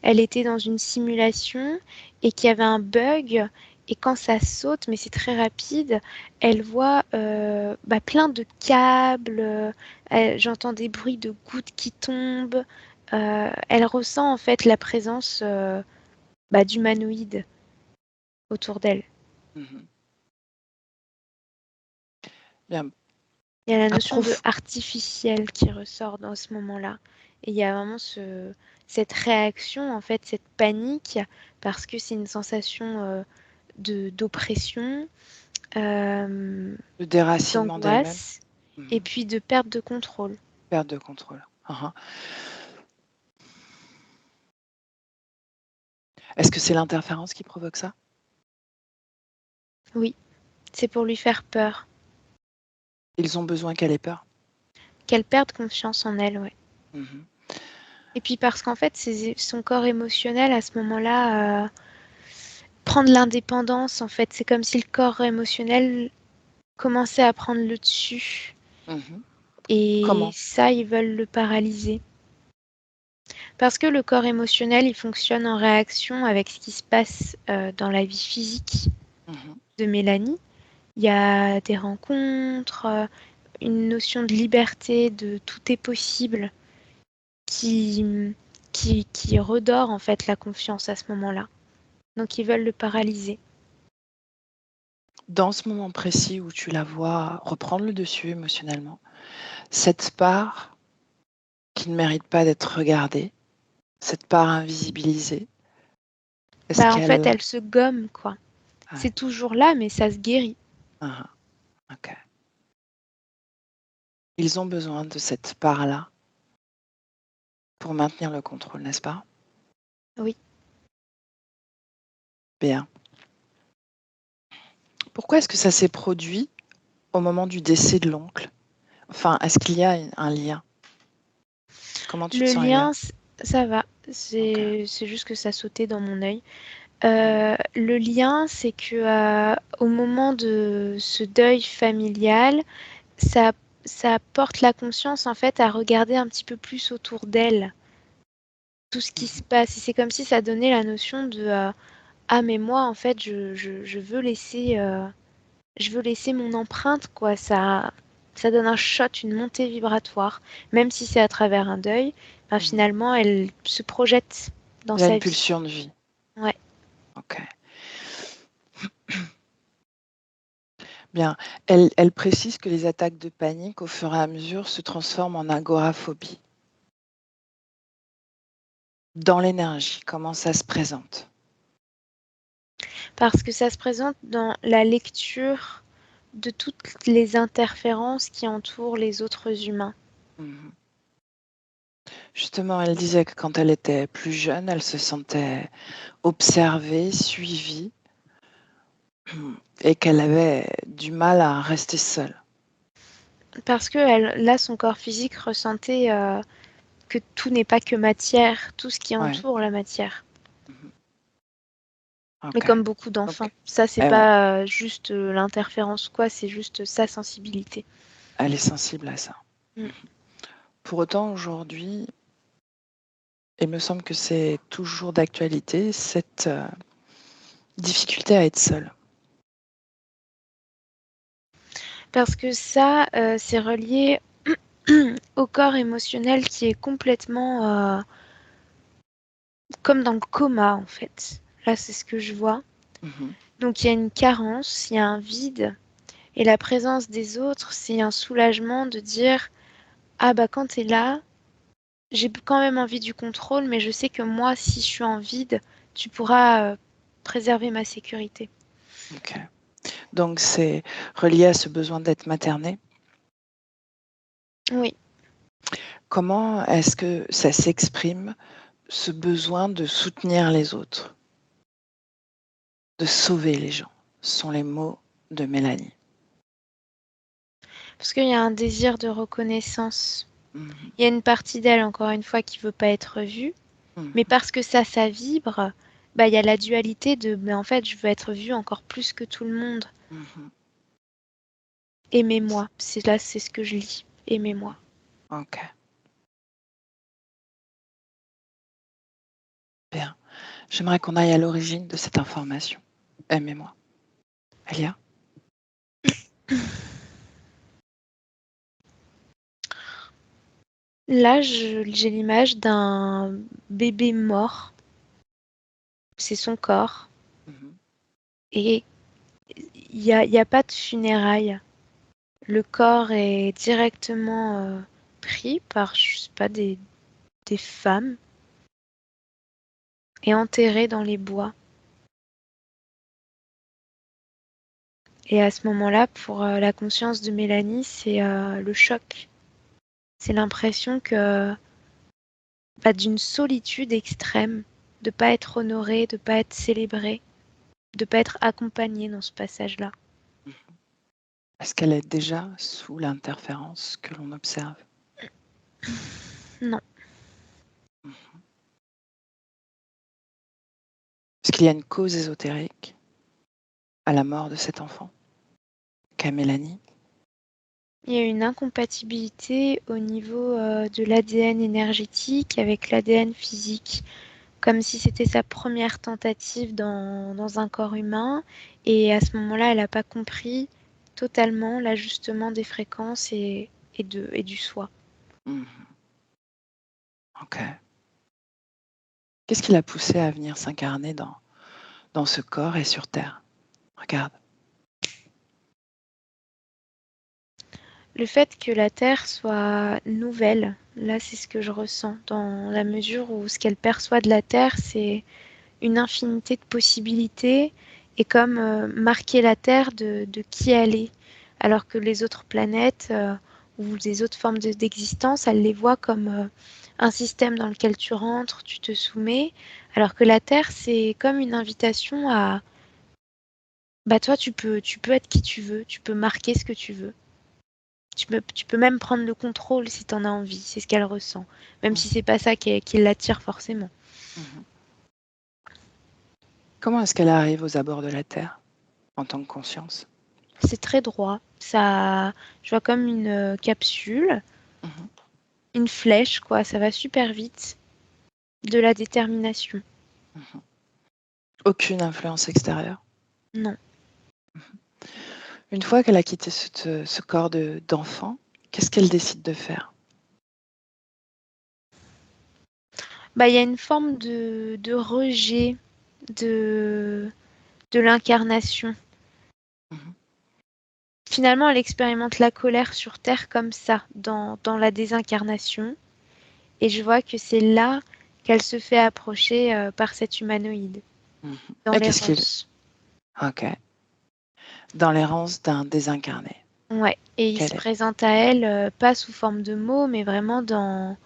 elle était dans une simulation et qu'il y avait un bug. Et quand ça saute, mais c'est très rapide, elle voit bah, plein de câbles, j'entends des bruits de gouttes qui tombent. Elle ressent en fait la présence bah, d'humanoïdes autour d'elle. Mhm. Bien. Il y a la notion de Approf- artificiel qui ressort dans ce moment-là. Et il y a vraiment cette réaction, en fait, cette panique, parce que c'est une sensation d'oppression, euh, Le déracinement d'elle-même. d'angoisse, et Mhm. puis de perte de contrôle. Perte de contrôle. Mhm. Est-ce que c'est l'interférence qui provoque ça? Oui, c'est pour lui faire peur, Ils ont besoin qu'elle ait peur. qu'elle perde confiance en elle, ouais. Mhm. Et puis parce qu'en fait, son corps émotionnel, à ce moment-là, prendre l'indépendance, en fait, c'est comme si le corps émotionnel commençait à prendre le dessus. Mhm. Et Comment? ça, ils veulent le paralyser. Parce que le corps émotionnel, il fonctionne en réaction avec ce qui se passe dans la vie physique Mhm. de Mélanie. Il y a des rencontres, une notion de liberté, de tout est possible, qui, qui redore en fait la confiance à ce moment-là. Donc ils veulent le paralyser. Dans ce moment précis où tu la vois reprendre le dessus émotionnellement, cette part qui ne mérite pas d'être regardée, cette part invisibilisée, est-ce Bah en fait, qu'elle... elle se gomme, quoi. Ouais. C'est toujours là, mais ça se guérit. Ah, ok. Ils ont besoin de cette part-là pour maintenir le contrôle, n'est-ce pas? Oui. Bien. Pourquoi est-ce que ça s'est produit au moment du décès de l'oncle? Enfin, est-ce qu'il y a un lien? Comment tu te Le sens, Elia? lien, ça va. Ok. C'est juste que ça sautait dans mon œil. Mm. Le lien, c'est que au moment de ce deuil familial, ça, ça porte la conscience en fait à regarder un petit peu plus autour d'elle tout ce qui se Mhm. passe. Et c'est comme si ça donnait la notion de ah mais moi en fait je veux laisser mon empreinte quoi. Ça donne un shot, une montée vibratoire, même si c'est à travers un deuil. Ben, Mhm. finalement, elle se projette dans Elle a sa une vie. pulsion de vie. Ouais. Ok. Bien. Elle précise que les attaques de panique, au fur et à mesure, se transforment en agoraphobie. Dans l'énergie, comment ça se présente? Parce que ça se présente dans la lecture de toutes les interférences qui entourent les autres humains. Mhm. Justement, elle disait que quand elle était plus jeune, elle se sentait observée, suivie, et qu'elle avait du mal à rester seule. Parce que là, son corps physique ressentait que tout n'est pas que matière, tout ce qui Ouais. entoure la matière. Mhm. Mais Ok. comme beaucoup Donc, d'enfants. Ça, c'est elle, pas juste l'interférence quoi, c'est juste sa sensibilité. elle est sensible à ça. Mm. Mhm. Pour autant, aujourd'hui, il me semble que c'est toujours d'actualité, cette difficulté à être seule. Parce que ça, c'est relié au corps émotionnel qui est complètement comme dans le coma en fait. Là, c'est ce que je vois. Mhm. Donc il y a une carence, il y a un vide, et la présence des autres, c'est un soulagement de dire ah bah quand t'es là, j'ai quand même envie du contrôle, mais je sais que moi, si je suis en vide, tu pourras préserver ma sécurité. Ok. Donc, c'est relié à ce besoin d'être maternée. Oui, Comment est-ce que ça s'exprime, ce besoin de soutenir les autres, de sauver les gens? Ce sont les mots de Mélanie. parce qu'il y a un désir de reconnaissance. Mhm. Il y a une partie d'elle, encore une fois, qui veut pas être vue, mais Mhm. parce que ça vibre, bah il y a la dualité de, mais en fait, je veux être vue encore plus que tout le monde. Mhm. Aimez-moi, c'est ce que je lis. Aimez-moi. Ok, bien. J'aimerais qu'on aille à l'origine de cette information. Aimez-moi. Elia? Là, j'ai l'image d'un bébé mort. C'est son corps. Mhm. Et il y a pas de funérailles. Le corps est directement pris par, je sais pas, des femmes et enterré dans les bois. Et à ce moment-là, pour la conscience de Mélanie, c'est le choc. C'est l'impression que bah, d'une solitude extrême, de pas être honorée, de pas être célébrée, de pas être accompagnée dans ce passage-là. Est-ce qu'elle est déjà sous l'interférence que l'on observe? Non. Mhm. Est-ce qu'il y a une cause ésotérique à la mort de cet enfant, qu'a Mélanie? Il y a une incompatibilité au niveau de l'ADN énergétique avec l'ADN physique, comme si c'était sa première tentative dans un corps humain. Et à ce moment-là, elle n'a pas compris totalement l'ajustement des fréquences et du soi. Mhm. Ok. Qu'est-ce qui l'a poussée à venir s'incarner dans ce corps et sur Terre? Regarde. Le fait que la Terre soit nouvelle, là c'est ce que je ressens, dans la mesure où ce qu'elle perçoit de la Terre, c'est une infinité de possibilités et comme marquer la Terre de qui elle est. Alors que les autres planètes ou les autres formes d'existence, elle les voit comme un système dans lequel tu rentres, tu te soumets. Alors que la Terre, c'est comme une invitation à, bah toi, tu peux être qui tu veux, tu peux marquer ce que tu veux. Tu peux même prendre le contrôle si tu en as envie, c'est ce qu'elle ressent. Même si Mhm. c'est pas ça qui l'attire forcément. Mhm. Comment est-ce qu'elle arrive aux abords de la Terre en tant que conscience? C'est très droit. Ça, je vois comme une capsule, Mhm. une flèche, quoi. Ça va super vite. De la détermination. Mhm. Aucune influence extérieure? Non. Une fois qu'elle a quitté ce corps d'enfant, qu'est-ce qu'elle décide de faire? Bah, il y a une forme de rejet de, de l'incarnation. Mhm. Finalement, elle expérimente la colère sur Terre comme ça, dans la désincarnation. Et je vois que c'est là qu'elle se fait approcher par cet humanoïde, Mhm. dans Et qu'est-ce qu'il... l'errance. Ok. Dans l'errance d'un désincarné. Ouais. Et il se Quel est? présente à elle, pas sous forme de mots, mais vraiment dans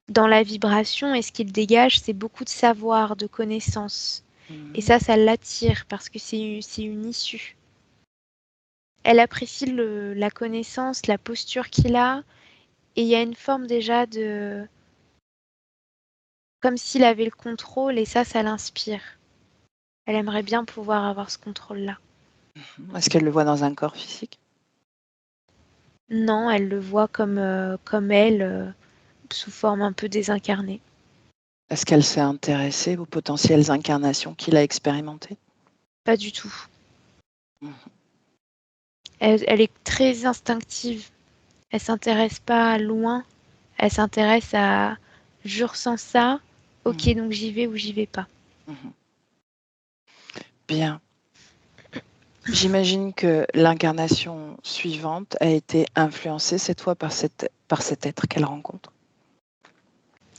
la vibration. Et ce qu'il dégage, c'est beaucoup de savoir, de connaissances. Et Mhm. ça l'attire parce que c'est une issue. Elle apprécie la connaissance, la posture qu'il a, et il y a une forme déjà de... comme s'il avait le contrôle, et ça l'inspire. Elle aimerait bien pouvoir avoir ce contrôle-là. Est-ce qu'elle le voit dans un corps physique? Non, elle le voit comme elle, sous forme un peu désincarnée. Est-ce qu'elle s'est intéressée aux potentielles incarnations qu'il a expérimentées? Pas du tout. Mhm. Elle est très instinctive. Elle s'intéresse pas loin. Elle s'intéresse à je ressens ça, ok, Mhm. donc j'y vais ou j'y vais pas. Mhm. Bien. J'imagine que l'incarnation suivante a été influencée cette fois par cet être qu'elle rencontre.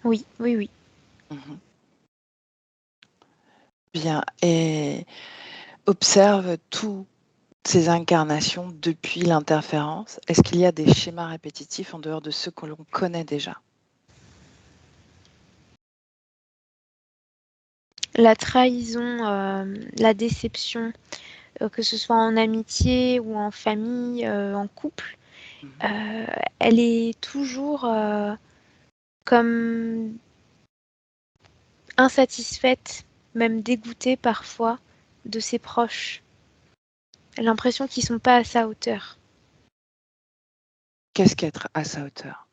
Oui, oui, oui. Mhm. Bien. Et observe toutes ces incarnations depuis l'interférence. Est-ce qu'il y a des schémas répétitifs en dehors de ceux que l'on connaît déjà? La trahison, la déception, que ce soit en amitié ou en famille, en couple, Mhm. elle est toujours comme insatisfaite, même dégoûtée parfois de ses proches. Elle a l'impression qu'ils sont pas à sa hauteur. Qu'est-ce qu'être à sa hauteur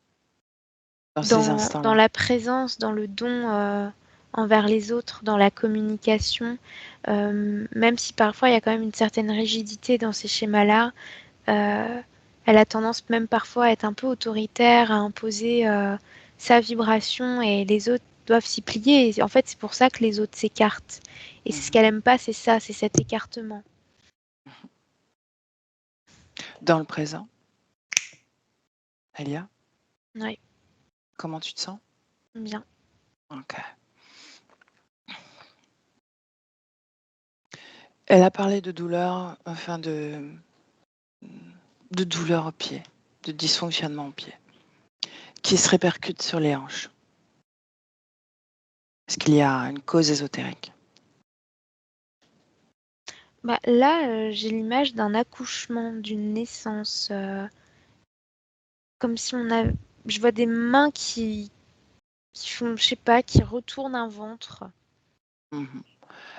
dans ces Dans instants-là? la présence, dans le don envers les autres, dans la communication, même si parfois il y a quand même une certaine rigidité dans ces schémas-là, euh, elle a tendance même parfois à être un peu autoritaire, à imposer sa vibration et les autres doivent s'y plier. Et en fait, c'est pour ça que les autres s'écartent. Et c'est ce Mhm. qu'elle aime pas, c'est ça, c'est cet écartement. Dans le présent, Elia, Oui, comment tu te sens? bien. Ok. Elle a parlé de douleur, enfin de douleur au pied, de dysfonctionnement au pied, qui se répercute sur les hanches. Est-ce qu'il y a une cause ésotérique? Bah, là, j'ai l'image d'un accouchement, d'une naissance, comme si on a... Je vois des mains qui font, je sais pas, qui retournent un ventre. Mhm.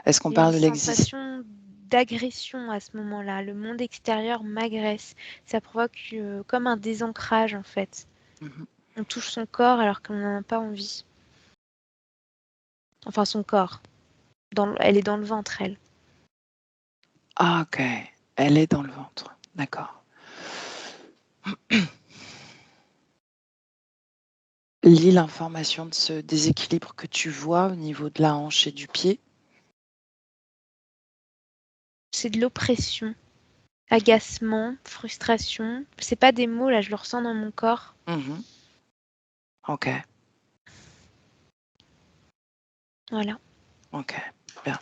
Est-ce qu'on Il y a une parle de l'existence? sensation d'agression à ce moment-là. Le monde extérieur m'agresse. Ça provoque comme un désancrage en fait. On touche son corps alors qu'on n'en a pas envie. Enfin, son corps. Elle est dans le ventre, elle. Ah, ok. Elle est dans le ventre. D'accord. Lis l'information de ce déséquilibre que tu vois au niveau de la hanche et du pied. C'est de l'oppression, agacement, frustration. C'est pas des mots, là, je le ressens dans mon corps. Mhm. Ok, Voilà. ok, bien.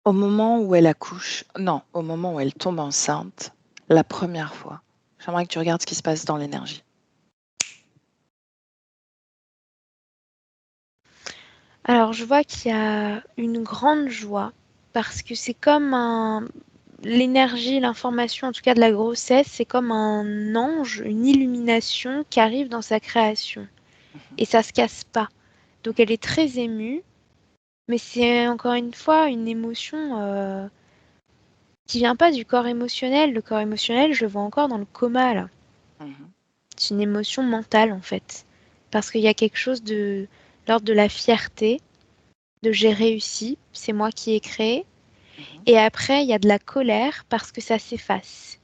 Au moment où elle accouche, non, au moment où elle tombe enceinte, la première fois, j'aimerais que tu regardes ce qui se passe dans l'énergie. Alors, je vois qu'il y a une grande joie parce que c'est comme l'énergie, l'information, en tout cas de la grossesse, c'est comme un ange, une illumination qui arrive dans sa création. Mhm, Et ça se casse pas. Donc, elle est très émue, mais c'est encore une fois une émotion qui vient pas du corps émotionnel. Le corps émotionnel, je le vois encore dans le coma, là. mhm, C'est une émotion mentale, en fait. Parce qu'il y a quelque chose de l'ordre de la fierté, de j'ai réussi, c'est moi qui ai créé. mhm, Et après, il y a de la colère parce que ça s'efface.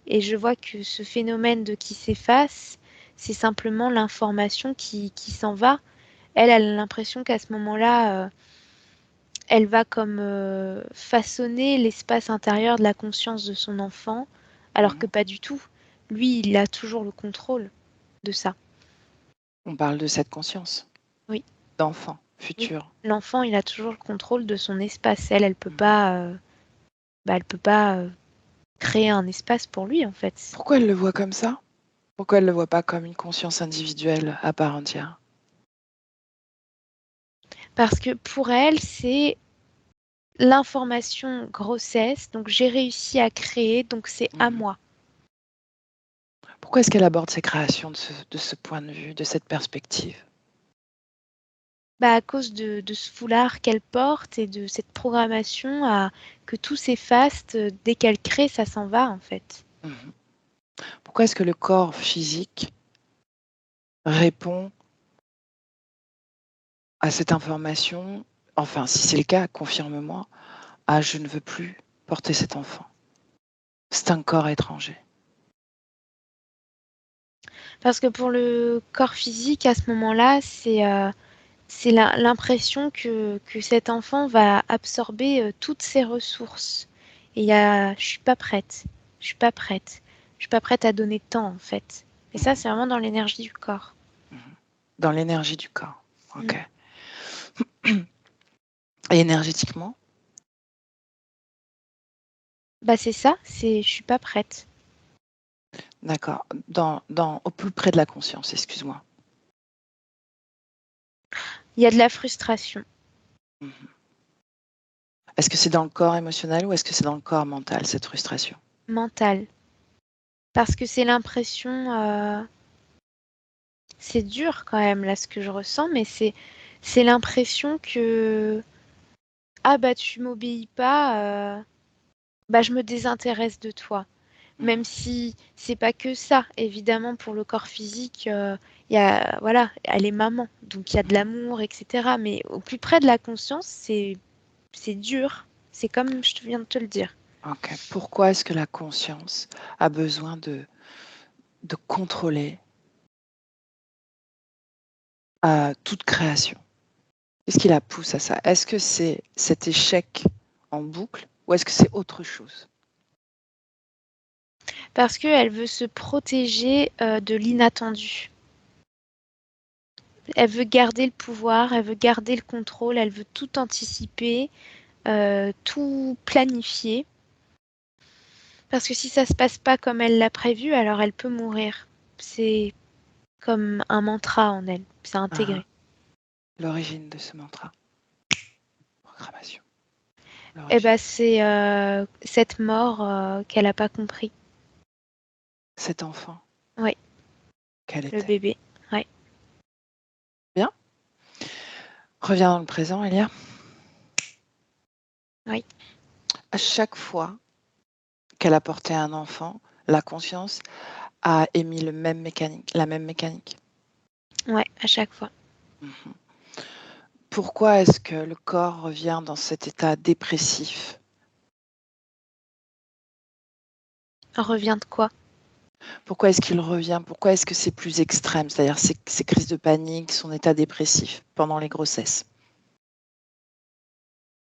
Et je vois que ce phénomène de qui s'efface, c'est simplement l'information qui s'en va. Elle a l'impression qu'à ce moment-là, elle va comme façonner l'espace intérieur de la conscience de son enfant, alors que mhm. pas du tout. Lui, il a toujours le contrôle de ça. On parle de cette conscience Oui, d'enfant oui. futur. L'enfant, il a toujours le contrôle de son espace. Elle peut Mhm. pas, elle peut pas créer un espace pour lui, en fait. Pourquoi elle le voit comme ça? Pourquoi elle ne le voit pas comme une conscience individuelle à part entière? Parce que pour elle, c'est l'information grossesse, donc j'ai réussi à créer, donc c'est à Mhm. moi. Pourquoi est-ce qu'elle aborde ses créations de ce point de vue, de cette perspective? Bah, à cause de ce foulard qu'elle porte et de cette programmation à que tout s'efface dès qu'elle crée, ça s'en va en fait. Mhm. Pourquoi est-ce que le corps physique répond à cette information? Enfin, si c'est le cas, confirme-moi. Ah, je ne veux plus porter cet enfant. C'est un corps étranger. Parce que pour le corps physique, à ce moment-là, c'est l'impression que cet enfant va absorber toutes ses ressources. Et je suis pas prête, je suis pas prête, je suis pas prête à donner tant en fait. Et ça, Mhm. c'est vraiment dans l'énergie du corps. Mhm. Dans l'énergie du corps. Mm. Ok. Et énergétiquement? Bah c'est ça, je suis pas prête. D'accord. Au plus près de la conscience, excuse-moi. Il y a de la frustration Mhm. Est-ce que c'est dans le corps émotionnel ou est-ce que c'est dans le corps mental, cette frustration? mentale. Parce que c'est l'impression, c'est dur quand même là ce que je ressens, mais c'est l'impression que ah bah tu m'obéis pas, bah je me désintéresse de toi. Même Mhm. si c'est pas que ça, évidemment pour le corps physique, il y a voilà, elle est maman, donc il y a de Mhm. l'amour, etc. Mais au plus près de la conscience, c'est dur. C'est comme je viens de te le dire. Ok. Pourquoi est-ce que la conscience a besoin de contrôler toute création? Qu'est-ce qui la pousse à ça? Est-ce que c'est cet échec en boucle ou est-ce que c'est autre chose? Parce qu'elle veut se protéger de l'inattendu. Elle veut garder le pouvoir, elle veut garder le contrôle, elle veut tout anticiper, tout planifier. Parce que si ça se passe pas comme elle l'a prévu, alors elle peut mourir. C'est comme un mantra en elle, c'est Ah, intégré. l'origine de ce mantra, programmation, Et l'origine. ben c'est cette mort qu'elle a pas compris. Cet enfant, Oui, quel le était? bébé. Oui. Bien. Reviens dans le présent, Elia. Oui. À chaque fois qu'elle a porté un enfant, la conscience a émis la même mécanique. Ouais, à chaque fois. Mhm. Pourquoi est-ce que le corps revient dans cet état dépressif? On revient de quoi? Pourquoi est-ce qu'il revient? Pourquoi est-ce que c'est plus extrême? C'est-à-dire ces crises de panique, son état dépressif pendant les grossesses.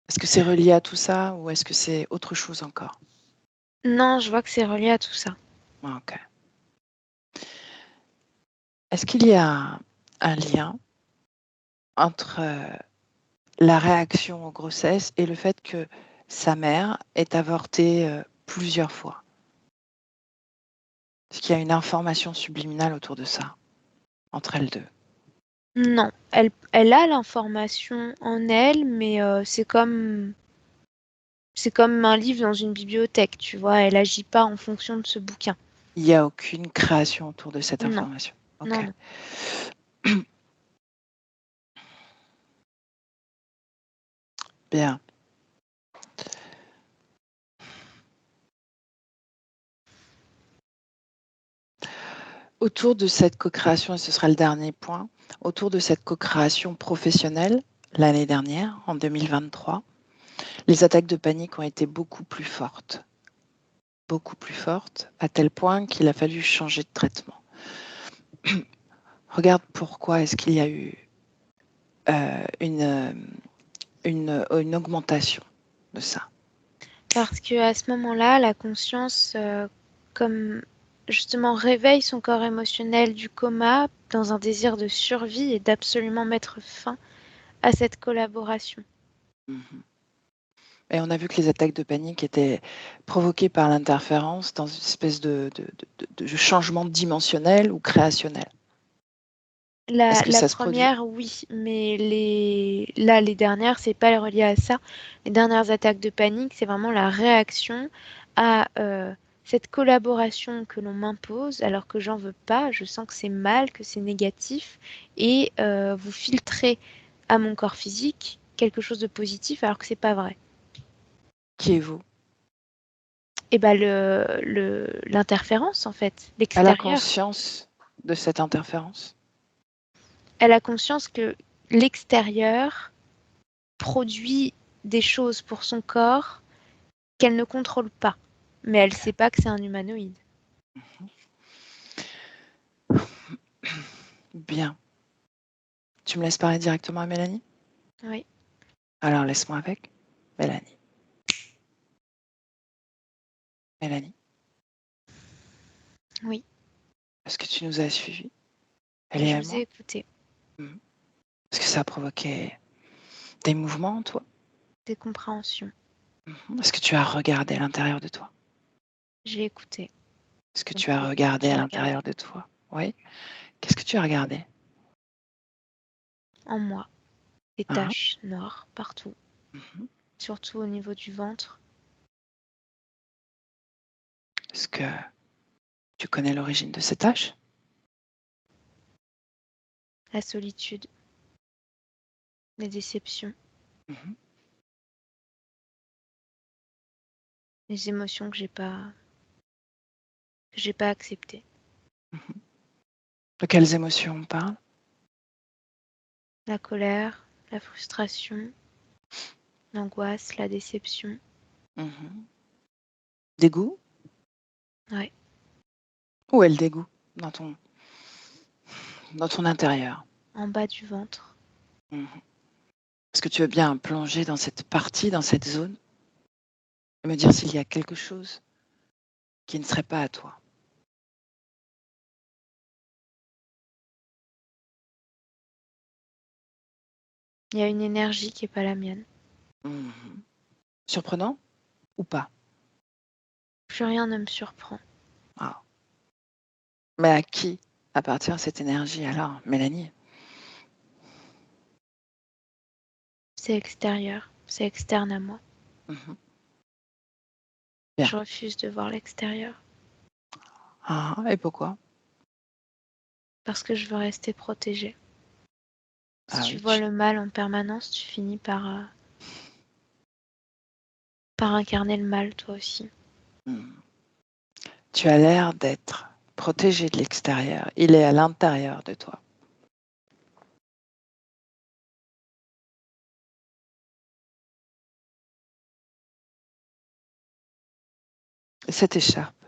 Est-ce que c'est relié à tout ça ou est-ce que c'est autre chose encore? Non, je vois que c'est relié à tout ça. Ah, ok. Est-ce qu'il y a un lien entre la réaction aux grossesses et le fait que sa mère ait avorté plusieurs fois? Est-ce qu'il y a une information subliminale autour de ça, entre elles deux? Non, elle a l'information en elle, mais c'est comme un livre dans une bibliothèque, tu vois. Elle agit pas en fonction de ce bouquin. Il n'y a aucune création autour de cette Non, information. non, Ok. non. Bien. Autour de cette co-création, et ce sera le dernier point, autour de cette co-création professionnelle, l'année dernière, en 2023, les attaques de panique ont été beaucoup plus fortes, à tel point qu'il a fallu changer de traitement. Regarde pourquoi est-ce qu'il y a eu une augmentation de ça. Parce que à ce moment-là, la conscience, comme justement réveille son corps émotionnel du coma dans un désir de survie et d'absolument mettre fin à cette collaboration. Mhm. Et on a vu que les attaques de panique étaient provoquées par l'interférence dans une espèce de changement dimensionnel ou créationnel. Est-ce que La ça se produit? première, oui, mais les dernières, c'est pas relié à ça. Les dernières attaques de panique, c'est vraiment la réaction à cette collaboration que l'on m'impose, alors que j'en veux pas, je sens que c'est mal, que c'est négatif, et vous filtrez à mon corps physique quelque chose de positif, alors que c'est pas vrai. Qui est vous? Et ben l'interférence en fait, Elle a l'extérieur. conscience de cette interférence? Elle a conscience que l'extérieur produit des choses pour son corps qu'elle ne contrôle pas. Mais elle Ok. sait pas que c'est un humanoïde. Bien. Tu me laisses parler directement à Mélanie? Oui. Alors laisse-moi avec. Mélanie. Mélanie, Oui. est-ce que tu nous as suivis? Elle Je et vous ai moi? écouté. Mhm. Est-ce que ça a provoqué des mouvements en toi? Des compréhensions. Mhm. Est-ce que tu as regardé à l'intérieur de toi? J'ai écouté. Est-ce que Donc tu as oui, regardé à j'ai l'intérieur regardé. de toi? Oui. Qu'est-ce que tu as regardé? En moi. Des Hein? taches noires partout. Mhm. Surtout au niveau du ventre. Est-ce que tu connais l'origine de ces taches? La solitude. Les déceptions. Mhm. Les émotions que j'ai pas acceptées. Mhm. De quelles émotions on parle? La colère, la frustration, l'angoisse, la déception. Mhm. Dégoût? Ouais. Où est le dégoût dans ton intérieur? En bas du ventre. Mhm. Est-ce que tu veux bien plonger dans cette partie, dans cette zone, et me dire s'il y a quelque chose qui ne serait pas à toi? Il y a une énergie qui est pas la mienne. Mhm. Surprenant ou pas? Plus rien ne me surprend. Ah. Mais à qui appartient cette énergie alors, Mélanie? C'est extérieur. C'est externe à moi. Mhm. Bien. Je refuse de voir l'extérieur. Ah, et pourquoi? Parce que je veux rester protégée. Si Ah tu oui, vois le mal en permanence, tu finis par incarner le mal toi aussi. Mhm. Tu as l'air d'être protégé de l'extérieur. Il est à l'intérieur de toi. Et cette écharpe,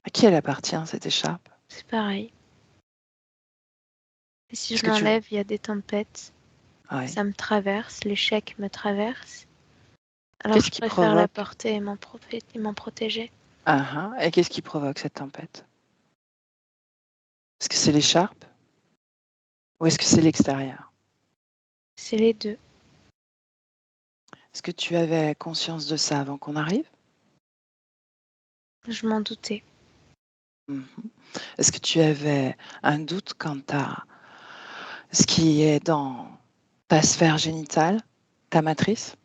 à qui elle appartient, cette écharpe? C'est pareil. Et si Est-ce je que tu... l'enlève, il y a des tempêtes. Ouais. Ça me traverse, l'échec me traverse. Alors Qu'est-ce je qui préfère la provoque? porter et m'en protéger. Ah, ah. Et qu'est-ce qui provoque cette tempête? Est-ce que c'est l'écharpe ou est-ce que c'est l'extérieur? C'est les deux. Est-ce que tu avais conscience de ça avant qu'on arrive? Je m'en doutais. Mhm. Est-ce que tu avais un doute quant à ce qui est dans ta sphère génitale, ta matrice?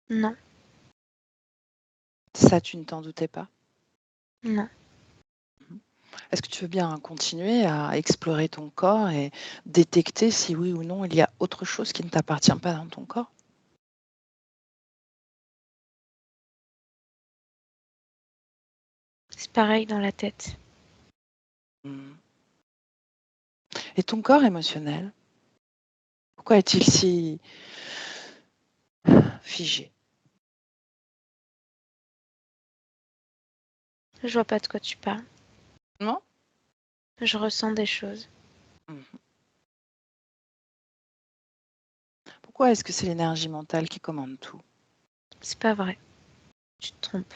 Non, Ça, tu ne t'en doutais pas? non. Est-ce que tu veux bien continuer à explorer ton corps et détecter si oui ou non il y a autre chose qui ne t'appartient pas dans ton corps? C'est pareil dans la tête. Mmh. Et ton corps émotionnel, pourquoi est-il si figé? Je vois pas de quoi tu parles. Non? Je ressens des choses. Mmh. Pourquoi est-ce que c'est l'énergie mentale qui commande tout? C'est pas vrai. Tu te trompes.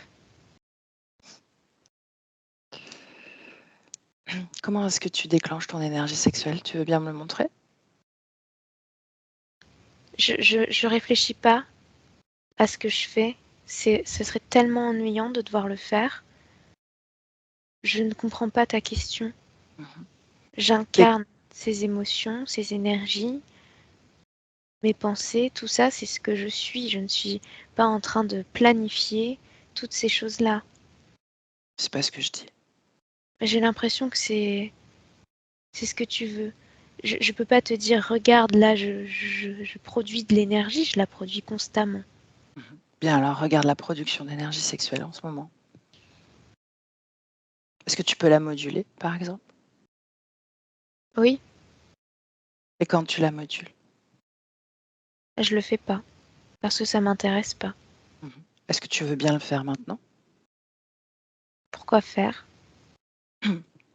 Comment est-ce que tu déclenches ton énergie sexuelle? Tu veux bien me le montrer? Je réfléchis pas à ce que je fais. Ce serait tellement ennuyant de devoir le faire. Je ne comprends pas ta question. Mmh. Dès J'incarne ces émotions, ces énergies, mes pensées, tout ça, c'est ce que je suis. Je ne suis pas en train de planifier toutes ces choses-là. c'est pas ce que je dis. J'ai l'impression que c'est ce que tu veux. Je peux pas te dire: «Regarde, là, je produis de l'énergie», je la produis constamment. Mmh. Bien alors regarde la production d'énergie sexuelle en ce moment. Est-ce que tu peux la moduler, par exemple? Oui, Et quand tu la modules? je le fais pas, parce que ça m'intéresse pas. Mmh. Est-ce que tu veux bien le faire maintenant? Pourquoi faire?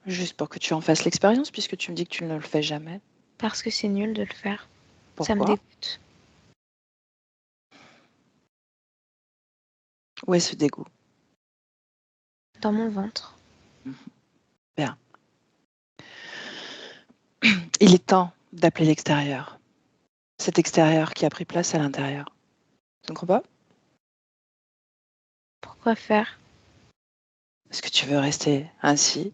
Juste pour que tu en fasses l'expérience puisque tu me dis que tu ne le fais jamais. Parce que c'est nul de le faire. Ça me Pourquoi? dégoûte. Où est ce dégoût? Dans mon ventre. Mmh. Bien. Il est temps d'appeler l'extérieur. Cet extérieur qui a pris place à l'intérieur. Tu ne crois pas? Pourquoi faire? Est-ce que tu veux rester ainsi,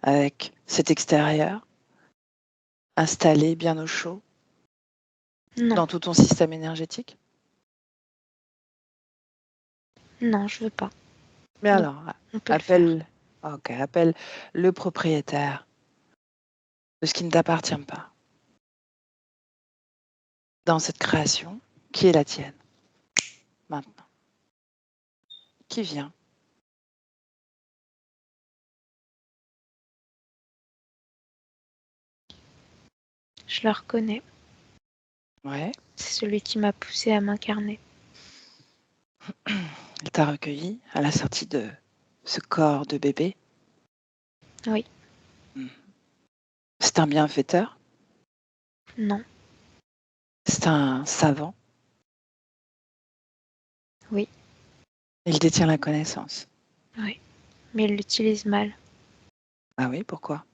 avec cet extérieur, installé bien au chaud, Non, dans tout ton système énergétique? non, je veux pas. Mais Donc alors, on peut le faire. appelle, ok, appelle le propriétaire de ce qui ne t'appartient pas dans cette création qui est la tienne, maintenant, qui vient. Je le reconnais. Ouais, C'est celui qui m'a poussée à m'incarner. il t'a recueilli à la sortie de ce corps de bébé. Oui, Hmm. C'est un bienfaiteur, non, c'est un savant, oui, il détient la connaissance. oui. Mais il l'utilise mal. Ah oui, pourquoi?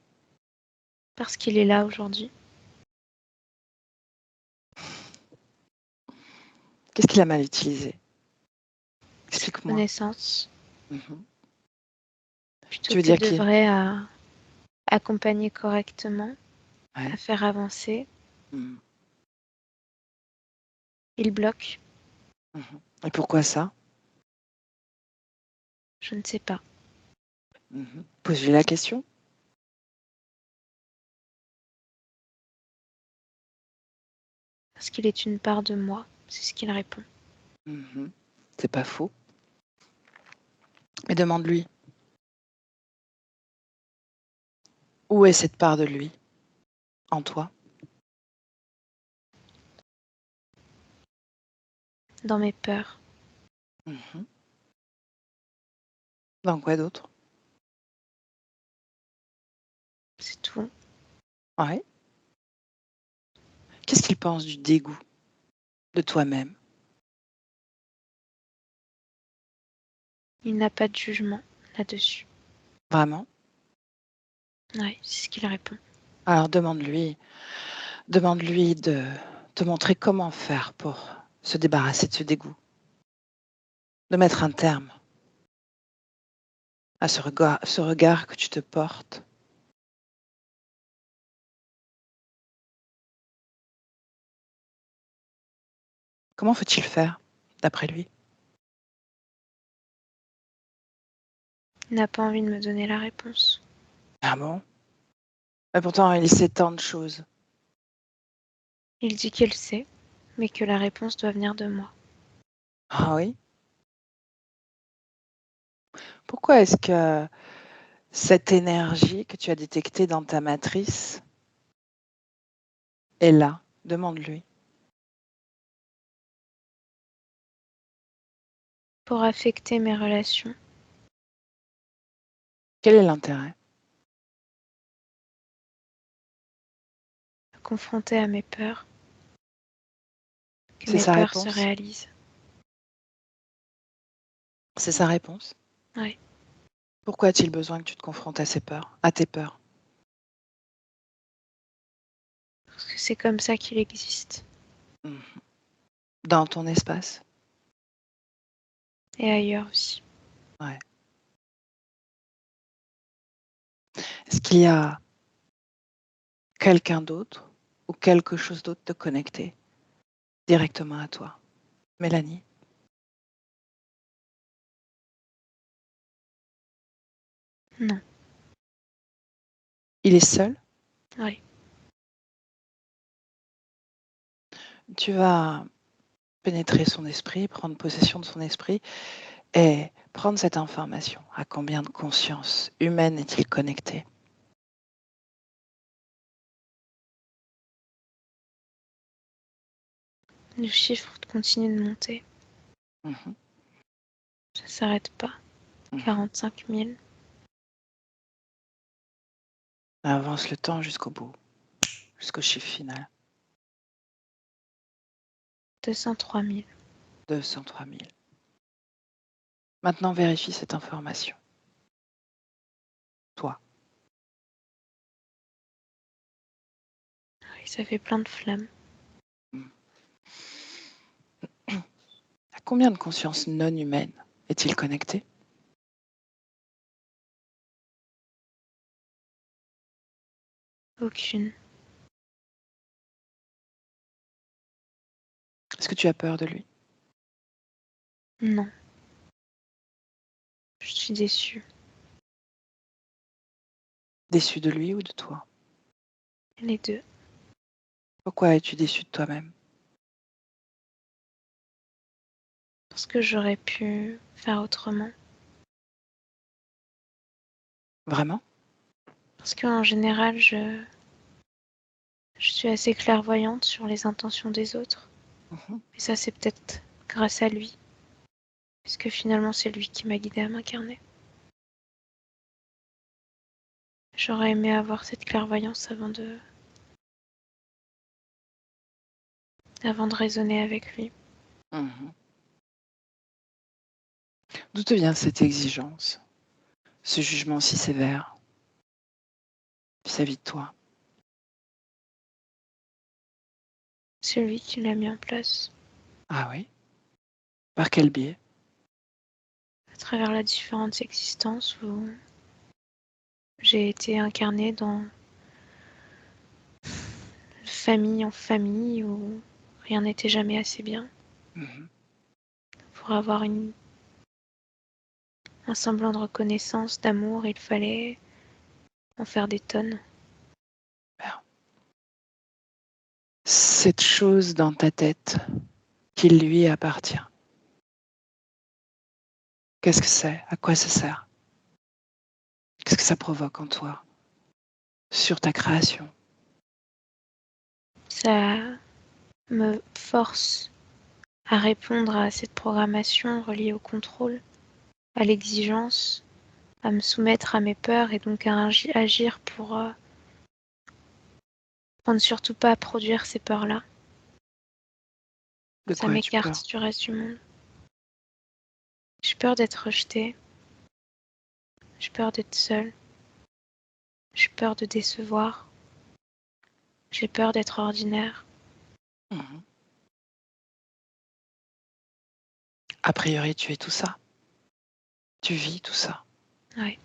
Parce qu'il est là aujourd'hui. Qu'est-ce qu'il a mal utilisé? Ses Explique-moi. connaissances, Mhm. plutôt Tu veux qu'il dire qui? devrait accompagner correctement, à Ouais. faire avancer, Mhm. il bloque. Mhm. Et pourquoi ça? Je ne sais pas. Mhm. Pose-lui la question. Parce qu'il est une part de moi. C'est ce qu'il répond. Mhm. C'est pas faux. Mais demande-lui, où est cette part de lui en toi? Dans mes peurs, Mhm. Dans quoi d'autre? c'est tout. Ouais. Qu'est-ce qu'il pense du dégoût de toi-même? Il n'a pas de jugement là-dessus. Vraiment? Oui, c'est ce qu'il répond. Alors demande-lui de te montrer comment faire pour se débarrasser de ce dégoût, de mettre un terme à ce regard que tu te portes. Comment faut-il faire, d'après lui? Il n'a pas envie de me donner la réponse. Ah bon? Et pourtant, il sait tant de choses. Il dit qu'il sait, mais que la réponse doit venir de moi. Ah oui? Pourquoi est-ce que cette énergie que tu as détectée dans ta matrice est là? Demande-lui. Pour affecter mes relations, Quel est l'intérêt? confrontée à mes peurs, que C'est mes sa peurs se réponse? réalisent. C'est sa réponse? Oui, Pourquoi a-t-il besoin que tu te confrontes à ses peurs, à tes peurs? parce que c'est comme ça qu'il existe. Mmh. Dans ton espace? Et ailleurs aussi. Ouais. Est-ce qu'il y a quelqu'un d'autre ou quelque chose d'autre de connecté directement à toi? Mélanie? Non, Il est seul? oui. Tu vas pénétrer son esprit, prendre possession de son esprit et prendre cette information. À combien de consciences humaines est-il connecté? Le chiffre continue de monter. Mmh. Ça s'arrête pas. Mmh. 45 000, Avance le temps jusqu'au bout, jusqu'au chiffre final. 203 000. 203 000. Maintenant, vérifie cette information. Toi. Oui, ça fait plein de flammes. Mmh. À combien de consciences non humaines est-il connecté? Aucune. Est-ce que tu as peur de lui? Non. Je suis déçue. Déçu de lui ou de toi? Les deux. Pourquoi es-tu déçu de toi-même? Parce que j'aurais pu faire autrement. Vraiment? Parce qu'en général, je suis assez clairvoyante sur les intentions des autres. Mmh. Et ça, c'est peut-être grâce à lui. Puisque finalement, c'est lui qui m'a guidée à m'incarner. J'aurais aimé avoir cette clairvoyance avant de raisonner avec lui. Mmh. D'où te vient cette exigence, ce jugement si sévère vis-à-vis de toi? C'est lui qui l'a mis en place. Ah oui? Par quel biais? À travers la différentes existences où j'ai été incarnée dans famille en famille où rien n'était jamais assez bien. Mmh. Pour avoir un semblant de reconnaissance, d'amour, il fallait en faire des tonnes. Super. Cette chose dans ta tête qui lui appartient, qu'est-ce que c'est? À quoi ça sert? Qu'est-ce que ça provoque en toi? Sur ta création? Ça me force à répondre à cette programmation reliée au contrôle, à l'exigence, à me soumettre à mes peurs et donc à agir pour ne surtout pas produire ces peurs-là. De Ça quoi as-tu peur? m'écarte du reste du monde. J'ai peur d'être rejetée, j'ai peur d'être seule, j'ai peur de décevoir, j'ai peur d'être ordinaire. Mmh. A priori, tu es tout ça. Tu vis tout ça. Ouais.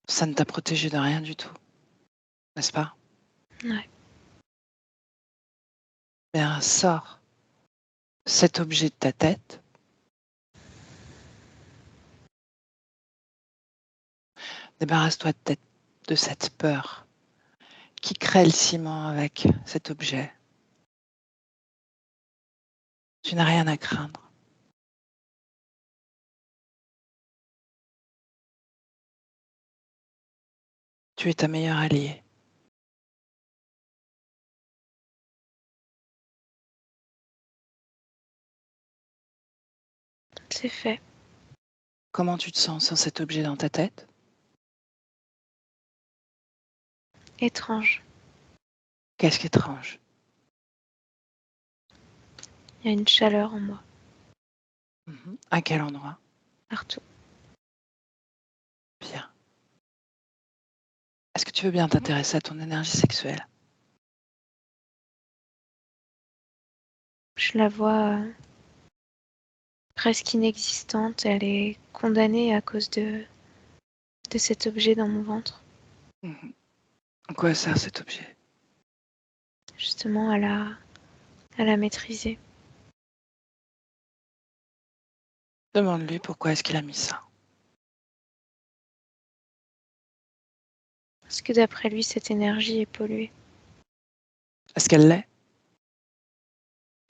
Ça ne t'a protégé de rien du tout, n'est-ce pas? Ouais. Bien, sors cet objet de ta tête, débarrasse-toi de cette peur qui crée le ciment avec cet objet. Tu n'as rien à craindre. Tu es ta meilleure alliée. C'est fait. Comment tu te sens sans cet objet dans ta tête? Étrange. Qu'est-ce qui est étrange? Il y a une chaleur en moi, À quel endroit? partout. Bien. Est-ce que tu veux bien t'intéresser à ton énergie sexuelle? Je la vois presque inexistante. Elle est condamnée à cause de cet objet dans mon ventre. Mhm. En quoi sert cet objet? Justement, à la maîtriser. Demande-lui pourquoi est-ce qu'il a mis ça. Parce que d'après lui, cette énergie est polluée. Est-ce qu'elle l'est?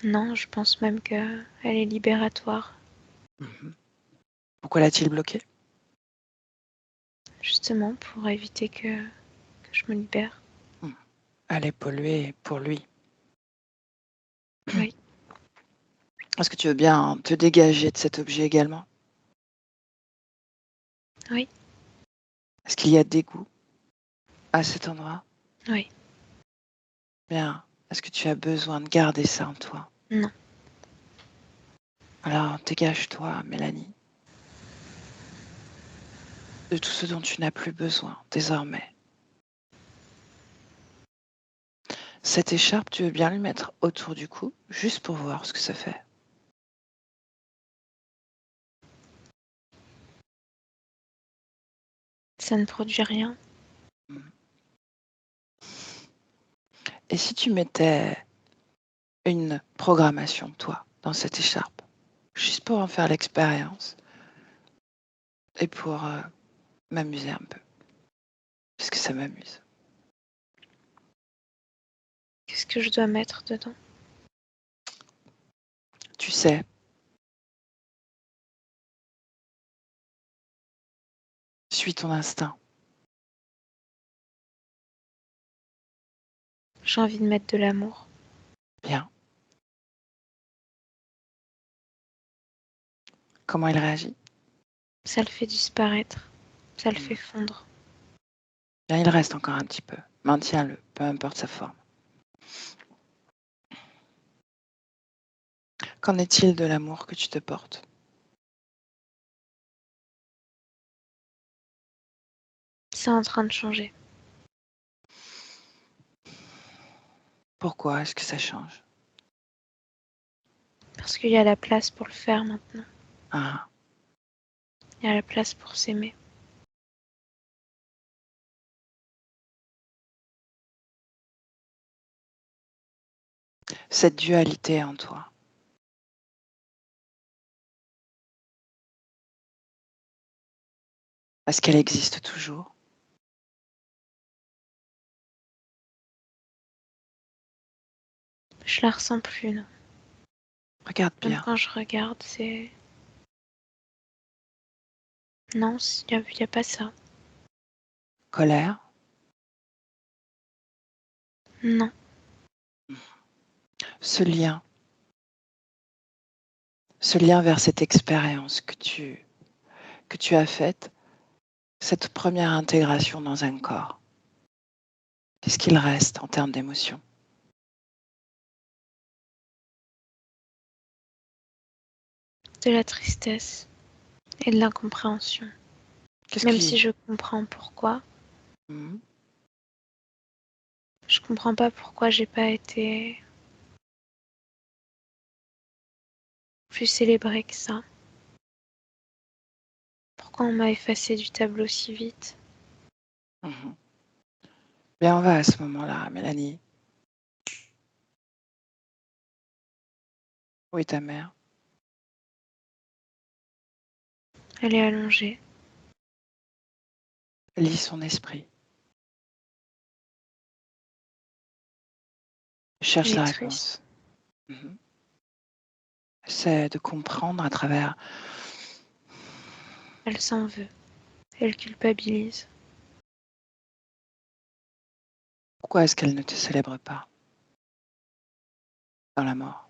Non, je pense même qu'elle est libératoire. Mhm. Pourquoi l'a-t-il bloqué? Justement, pour éviter que je me libère. Mhm. Elle est polluée pour lui. Oui. Est-ce que tu veux bien te dégager de cet objet également? Oui. Est-ce qu'il y a dégoût à cet endroit? Oui. Bien. Est-ce que tu as besoin de garder ça en toi? Non. Alors dégage-toi, Mélanie, de tout ce dont tu n'as plus besoin désormais. Cette écharpe, tu veux bien lui mettre autour du cou, juste pour voir ce que ça fait. Ça ne produit rien. Et si tu mettais une programmation, toi, dans cette écharpe, juste pour en faire l'expérience et pour m'amuser un peu, parce que ça m'amuse. Qu'est-ce que je dois mettre dedans? Tu sais, suis ton instinct. J'ai envie de mettre de l'amour. Bien. Comment il réagit? Ça le fait disparaître. Ça le Hmm. fait fondre. Bien, il reste encore un petit peu. Maintiens-le, peu importe sa forme. Qu'en est-il de l'amour que tu te portes? C'est en train de changer. Pourquoi est-ce que ça change? Parce qu'il y a la place pour le faire maintenant. Ah, Il y a la place pour s'aimer. cette dualité en toi. Est-ce qu'elle existe toujours? Je la ressens plus, non. Regarde Même bien. quand je regarde, c'est... Non, il y a pas ça. Colère, Non. ce lien, ce lien vers cette expérience que tu as faite, cette première intégration dans un corps. Qu'est-ce qu'il reste en termes d'émotions? De la tristesse et de l'incompréhension. Qu'est-ce Même si qui... je comprends pourquoi, Mhm. je comprends pas pourquoi j'ai pas été plus célébrée que ça. Pourquoi on m'a effacée du tableau si vite? Mhm. Bien, on va à ce moment-là, Mélanie. Où est ta mère? Elle est allongée. Lis son esprit. Elle Cherche est la triste. réponse. Mhm. Essaie de comprendre à travers. Elle s'en veut. Elle culpabilise. Pourquoi est-ce qu'elle ne te célèbre pas dans la mort?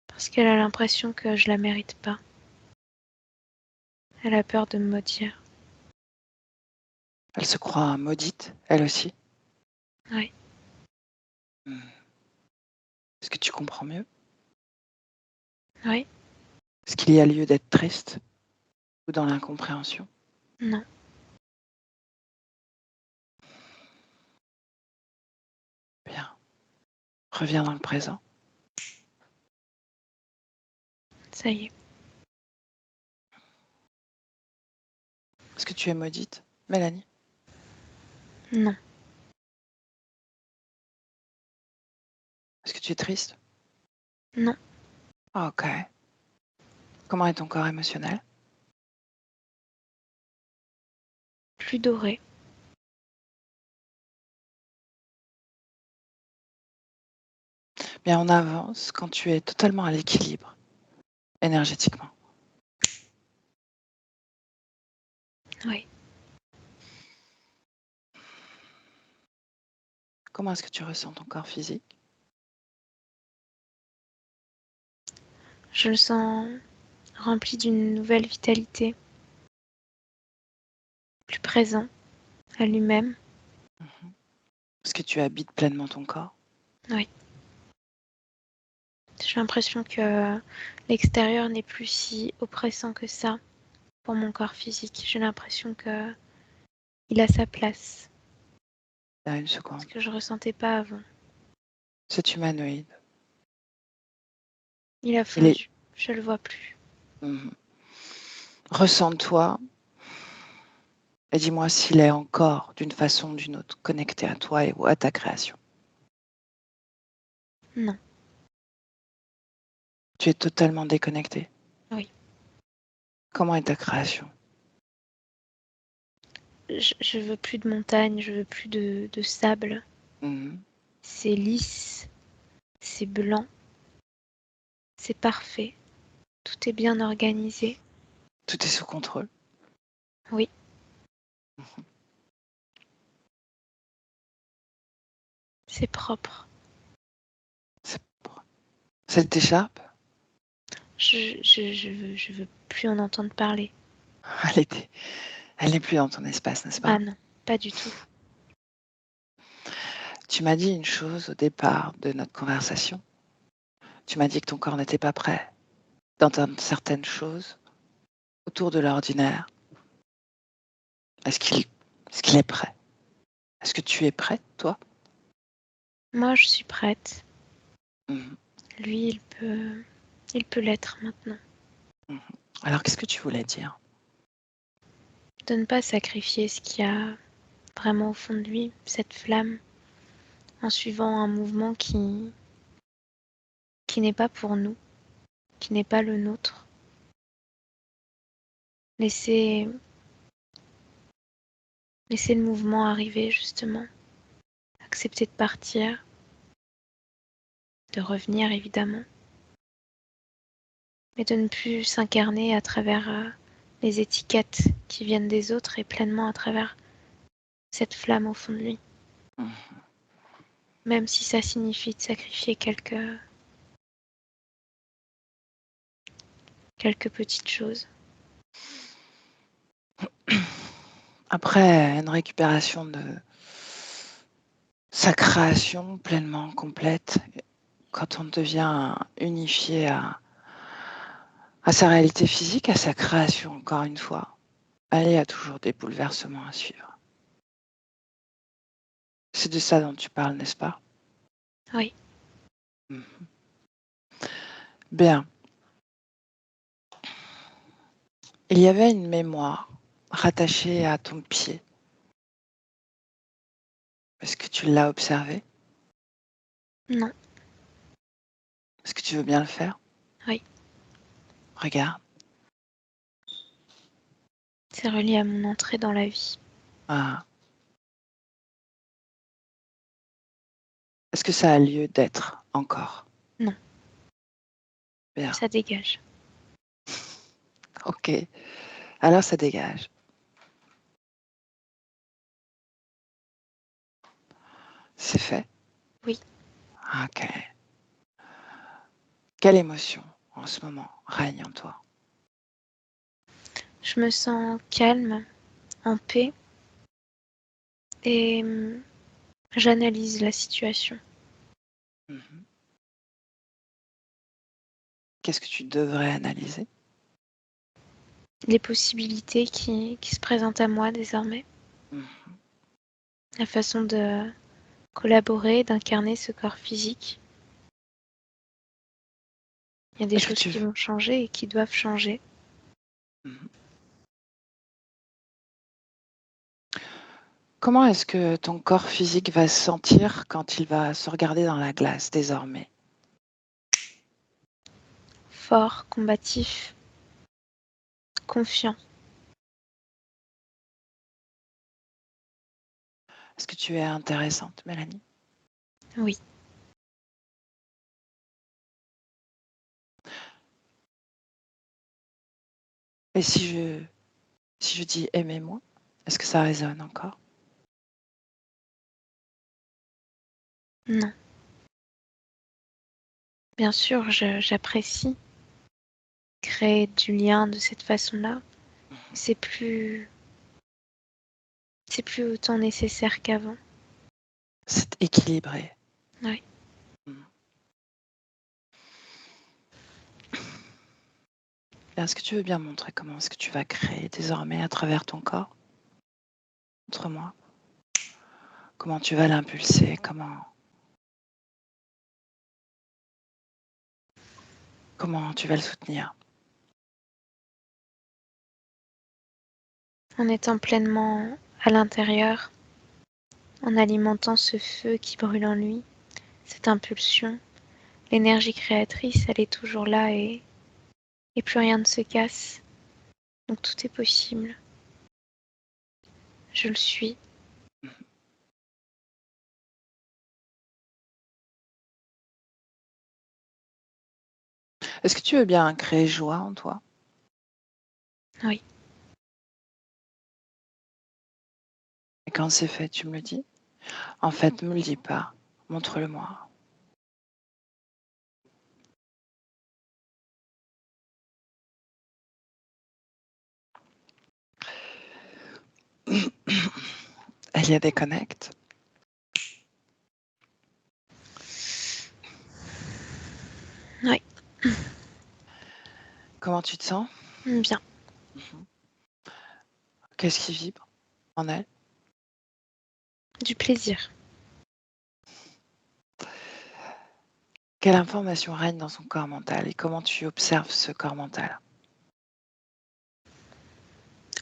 Parce qu'elle a l'impression que je la mérite pas. Elle a peur de me maudire. Elle se croit maudite, elle aussi. Oui, Hmm. Est-ce que tu comprends mieux? oui, Est-ce qu'il y a lieu d'être triste ou dans l'incompréhension? non. Bien. Reviens dans le présent. Ça y est. Est-ce que tu es maudite, Mélanie? Non. Est-ce que tu es triste? Non. Ah, ok. Comment est ton corps émotionnel? Plus doré. Bien, on avance quand tu es totalement à l'équilibre énergétiquement. Oui. Comment est-ce que tu ressens ton corps physique? Je le sens rempli d'une nouvelle vitalité. Plus présent à lui-même. Mhm. Est-ce que tu habites pleinement ton corps? Oui. J'ai l'impression que l'extérieur n'est plus si oppressant que ça pour mon corps physique. J'ai l'impression que il a sa place. Là, une Ce seconde. que je ressentais pas avant. Cet humanoïde, Il a il est. fondu. Je le vois plus. Mhm. Ressens-toi et dis-moi s'il est encore, d'une façon ou d'une autre, connecté à toi ou à ta création. Non. Tu es totalement déconnecté. Oui. Comment est ta création? Je veux plus de montagne. Je veux plus de sable. Mhm. C'est lisse. C'est blanc. C'est parfait. Tout est bien organisé. Tout est sous contrôle. Oui. C'est propre. C'est Cette écharpe, Je veux plus en entendre parler. elle était, elle n'est plus dans ton espace, n'est-ce Ah pas? non, pas du tout. Tu m'as dit une chose au départ de notre conversation. Tu m'as dit que ton corps n'était pas prêt d'entendre certaines choses autour de l'ordinaire. Est-ce qu'il est-ce qu'il est prêt? Est-ce que tu es prête, toi? Moi, je suis prête. Mhm. Lui, il peut l'être maintenant. Mhm. Alors, qu'est-ce que tu voulais dire? De ne pas sacrifier ce qu'il y a vraiment au fond de lui, cette flamme, en suivant un mouvement qui n'est pas pour nous, qui n'est pas le nôtre. Laisser, laisser le mouvement arriver, justement. Accepter de partir, de revenir, évidemment. Mais de ne plus s'incarner à travers les étiquettes qui viennent des autres et pleinement à travers cette flamme au fond de lui. Mhm. Même si ça signifie de sacrifier quelques petites choses. Après une récupération de sa création pleinement complète, quand on devient unifié à sa réalité physique, à sa création, encore une fois, il y a toujours des bouleversements à suivre. C'est de ça dont tu parles, n'est-ce pas? Oui, Mhm. Bien. Il y avait une mémoire rattachée à ton pied. Est-ce que tu l'as observée? Non. Est-ce que tu veux bien le faire? Oui. Regarde. C'est relié à mon entrée dans la vie. Ah. Est-ce que ça a lieu d'être encore? Non. Bien. Ça dégage. Ok. Alors ça dégage. C'est fait? Oui. Ok. Quelle émotion en ce moment règne en toi? Je me sens calme, en paix et j'analyse la situation. Mhm. Qu'est-ce que tu devrais analyser? Les possibilités qui se présentent à moi désormais. Mhm. La façon de collaborer, d'incarner ce corps physique. Il y a des Est-ce que choses tu... qui vont changer et qui doivent changer. Mhm. Comment est-ce que ton corps physique va se sentir quand il va se regarder dans la glace désormais? Fort, combatif, confiant. Est-ce que tu es intéressante, Mélanie? Oui. Et si je dis aimez-moi, est-ce que ça résonne encore? Non. Bien sûr, j'apprécie créer du lien de cette façon-là. C'est plus, c'est plus autant nécessaire qu'avant. C'est équilibré. Oui. Mhm. Est-ce que tu veux bien montrer comment est-ce que tu vas créer désormais à travers ton corps? Montre-moi. Comment tu vas l'impulser? Comment tu vas le soutenir? En étant pleinement à l'intérieur, en alimentant ce feu qui brûle en lui, cette impulsion, l'énergie créatrice, elle est toujours là et plus rien ne se casse. Donc tout est possible. Je le suis. Est-ce que tu veux bien créer joie en toi? Oui. Et quand c'est fait, tu me le dis? En fait, ne me le dis pas. Montre-le-moi. Elle y a des connects. Oui. Comment tu te sens? Bien. Mhm. Qu'est-ce qui vibre en elle? Du plaisir. Quelle information règne dans son corps mental et comment tu observes ce corps mental?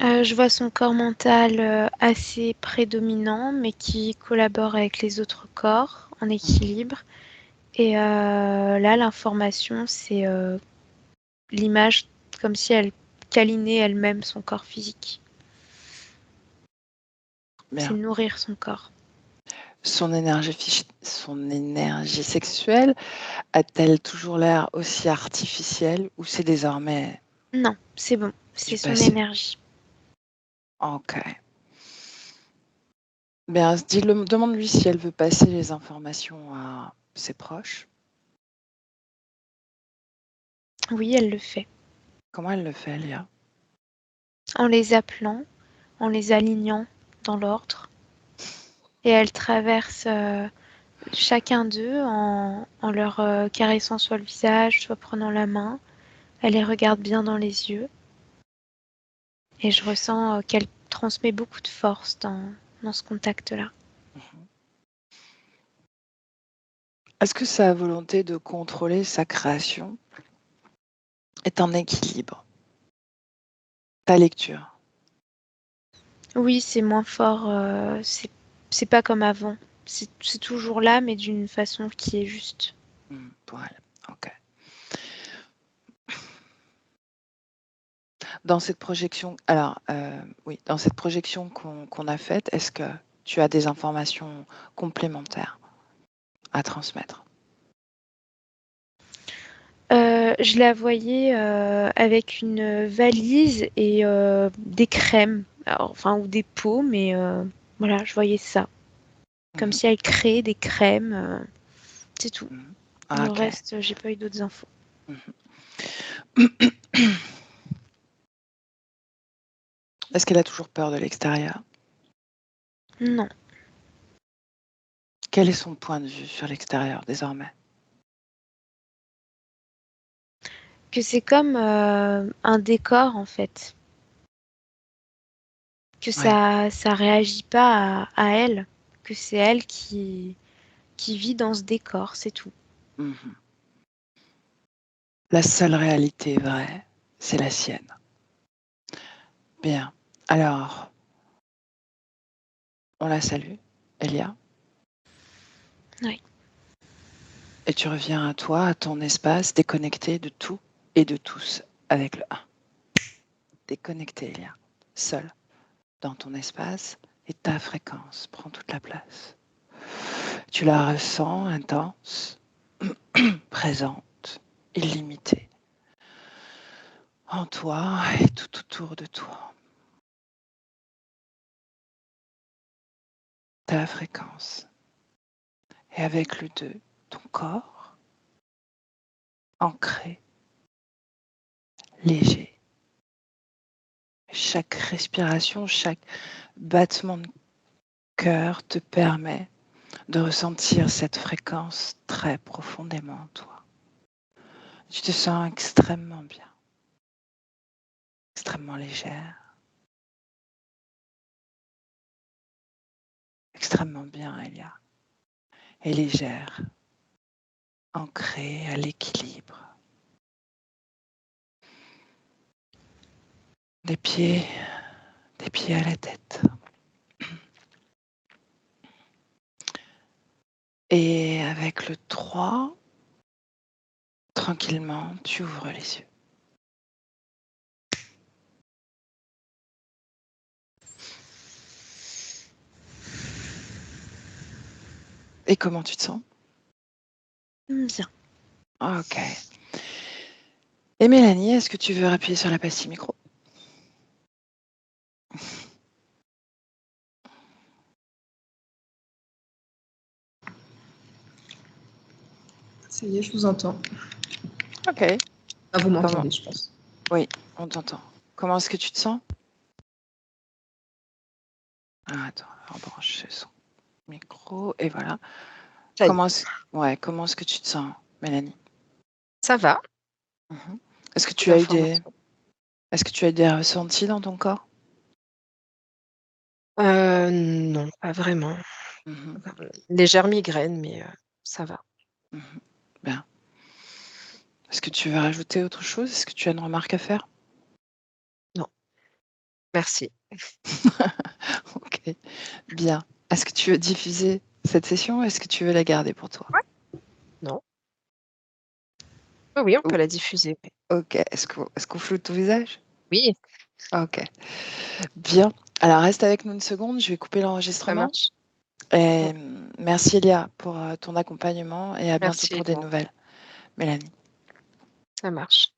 Je vois son corps mental, assez prédominant, mais qui collabore avec les autres corps en Mhm. équilibre et là, l'information, c'est, l'image comme si elle câlinait elle-même son corps physique. C'est Bien. nourrir son corps. Son énergie sexuelle a-t-elle toujours l'air aussi artificielle ou c'est désormais Non, c'est bon, du c'est son passé? énergie. Ok. Bien, demande-lui si elle veut passer les informations à ses proches. Oui, elle le fait. Comment elle le fait, Léa? En les appelant, en les alignant dans l'ordre et elle traverse, chacun d'eux en leur, caressant soit le visage, soit prenant la main. Elle les regarde bien dans les yeux et je ressens, qu'elle transmet beaucoup de force dans ce contact-là. Mhm. Est-ce que sa volonté de contrôler sa création est en équilibre. Ta lecture. Oui, c'est moins fort. C'est pas comme avant. C'est toujours là, mais d'une façon qui est juste. Pour elle. Ok. Dans cette projection, alors oui, dans cette projection qu'on a faite, est-ce que tu as des informations complémentaires à transmettre? Je la voyais avec une valise et des crèmes, alors, enfin ou des pots, mais voilà, je voyais ça. Comme si elle créait des crèmes, c'est tout. Ah, Le ok. reste, j'ai pas eu d'autres infos. Est-ce qu'elle a toujours peur de l'extérieur? Non. Quel est son point de vue sur l'extérieur désormais? Que c'est comme un décor en fait. Que Ouais. ça réagit pas à elle. Que c'est elle qui vit dans ce décor, c'est tout. Mhm. La seule réalité vraie, c'est la sienne. Bien. Alors, on la salue, Elia. Oui. Et tu reviens à toi, à ton espace, déconnecté de tout et de tous avec le 1. Déconnecté, Elia. Seul, dans ton espace, et ta fréquence prend toute la place. Tu la ressens intense, présente, illimitée, en toi et tout autour de toi. Ta fréquence. Et avec le 2, ton corps, ancré, léger. Chaque respiration, chaque battement de cœur te permet de ressentir cette fréquence très profondément en toi. Tu te sens extrêmement bien, extrêmement légère, extrêmement bien, Elia, et légère, ancrée à l'équilibre. Des pieds à la tête. Et avec le 3, tranquillement, tu ouvres les yeux. Et comment tu te sens? Bien. Ok. Et Mélanie, est-ce que tu veux appuyer sur la pastille micro? Ça y est, je vous entends. Ok. Ah, vous m'entendez, je pense. Oui, on t'entend. Comment est-ce que tu te sens? Ah, attends, on branche son micro et voilà. Comment est-ce que tu te sens, Mélanie? Ça va. Est-ce que tu as eu des ressentis dans ton corps? Non, pas vraiment. Légère migraine, mais ça va. Bien. Est-ce que tu veux rajouter autre chose? Est-ce que tu as une remarque à faire? Non. Merci. Ok, bien. Est-ce que tu veux diffuser cette session ou est-ce que tu veux la garder pour toi? Non. Oui, on peut la diffuser. Ok, est-ce qu'on floute ton visage? Oui, Ok, bien. Alors reste avec nous une seconde, je vais couper ça l'enregistrement. marche. Et merci Elia pour ton accompagnement et à bientôt Merci, pour des Edouard. nouvelles. Mélanie. Ça marche.